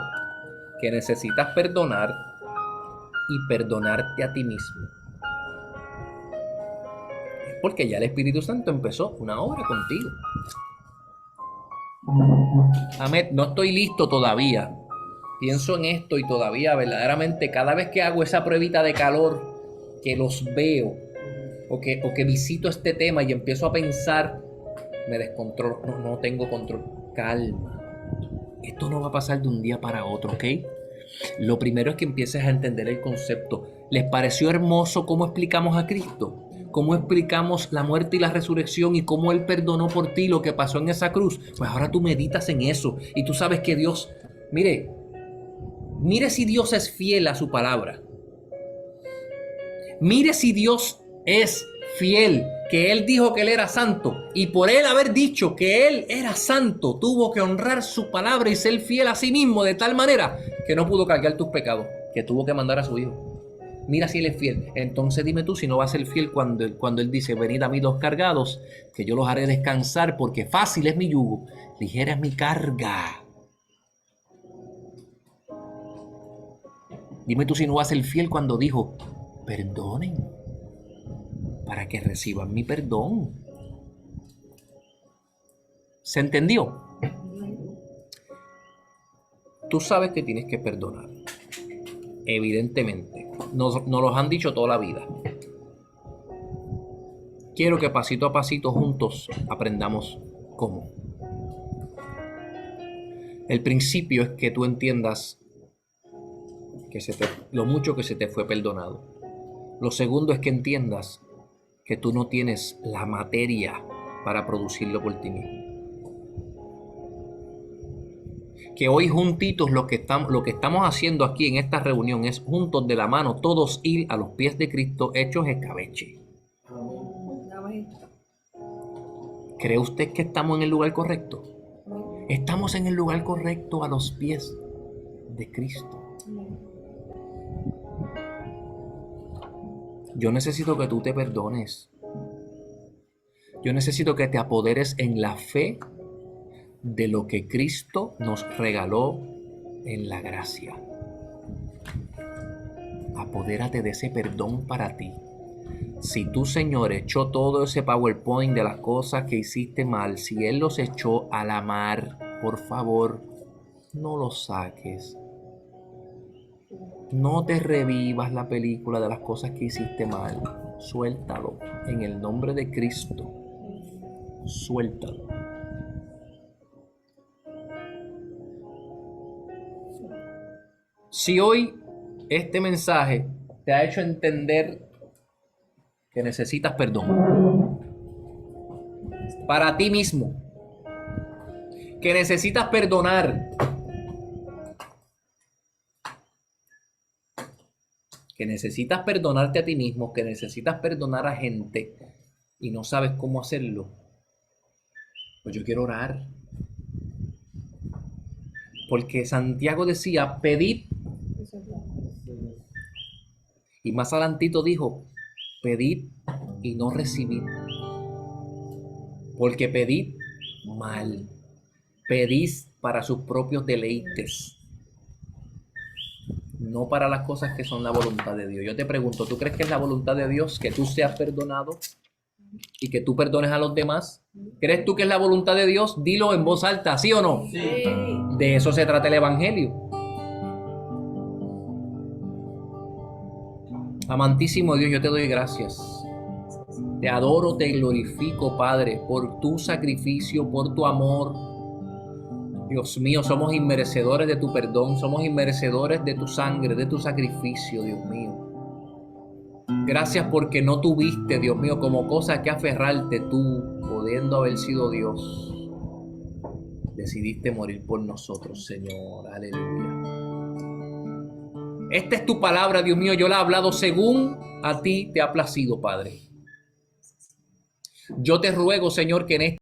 que necesitas perdonar y perdonarte a ti mismo, es porque ya el Espíritu Santo empezó una obra contigo. Ahmed, no estoy listo todavía. Pienso en esto y todavía verdaderamente cada vez que hago esa pruebita de calor, que los veo o que visito este tema y empiezo a pensar, me descontrolo, no tengo control. Calma. Esto no va a pasar de un día para otro, ¿ok? Lo primero es que empieces a entender el concepto. ¿Les pareció hermoso cómo explicamos a Cristo? ¿Cómo explicamos la muerte y la resurrección y cómo Él perdonó por ti lo que pasó en esa cruz? Pues ahora tú meditas en eso y tú sabes que Dios, mire si Dios es fiel a su palabra. Mire si Dios es fiel, que Él dijo que Él era santo y por Él haber dicho que Él era santo, tuvo que honrar su palabra y ser fiel a sí mismo de tal manera que no pudo cargar tus pecados, que tuvo que mandar a su Hijo. Mira si Él es fiel. Entonces dime tú si no va a ser fiel cuando Él dice, venid a mí los cargados, que yo los haré descansar, porque fácil es mi yugo, ligera es mi carga. Dime tú si no va a ser fiel cuando dijo, perdonen, para que reciban mi perdón. ¿Se entendió? Tú sabes que tienes que perdonar. Evidentemente. Nos los han dicho toda la vida. Quiero que pasito a pasito juntos aprendamos cómo. El principio es que tú entiendas lo mucho que se te fue perdonado. Lo segundo es que entiendas que tú no tienes la materia para producirlo por ti mismo. Que hoy juntitos lo que estamos haciendo aquí en esta reunión es juntos de la mano todos ir a los pies de Cristo hechos escabeche. ¿Cree usted que estamos en el lugar correcto? Estamos en el lugar correcto a los pies de Cristo. Yo necesito que tú te perdones. Yo necesito que te apoderes en la fe de lo que Cristo nos regaló en la gracia. Apodérate de ese perdón para ti. Si tú, Señor, echó todo ese PowerPoint de las cosas que hiciste mal, si Él los echó a la mar, por favor, no los saques. No te revivas la película de las cosas que hiciste mal. Suéltalo en el nombre de Cristo. Suéltalo. Si hoy este mensaje te ha hecho entender que necesitas perdón para ti mismo, que necesitas perdonar, que necesitas perdonarte a ti mismo, que necesitas perdonar a gente y no sabes cómo hacerlo, pues yo quiero orar. Porque Santiago decía, pedid. Y más adelantito dijo, pedid y no recibid. Porque pedid mal. Pedís para sus propios deleites. No para las cosas que son la voluntad de Dios. Yo te pregunto, ¿tú crees que es la voluntad de Dios que tú seas perdonado y que tú perdones a los demás? ¿Crees tú que es la voluntad de Dios? Dilo en voz alta, ¿sí o no? Sí. De eso se trata el evangelio. Amantísimo Dios, yo te doy gracias. Te adoro, te glorifico, Padre, por tu sacrificio, por tu amor. Dios mío, somos inmerecedores de tu perdón, somos inmerecedores de tu sangre, de tu sacrificio, Dios mío. Gracias porque no tuviste, Dios mío, como cosa que aferrarte tú, pudiendo haber sido Dios. Decidiste morir por nosotros, Señor. Aleluya. Esta es tu palabra, Dios mío. Yo la he hablado según a ti te ha placido, Padre. Yo te ruego, Señor, que en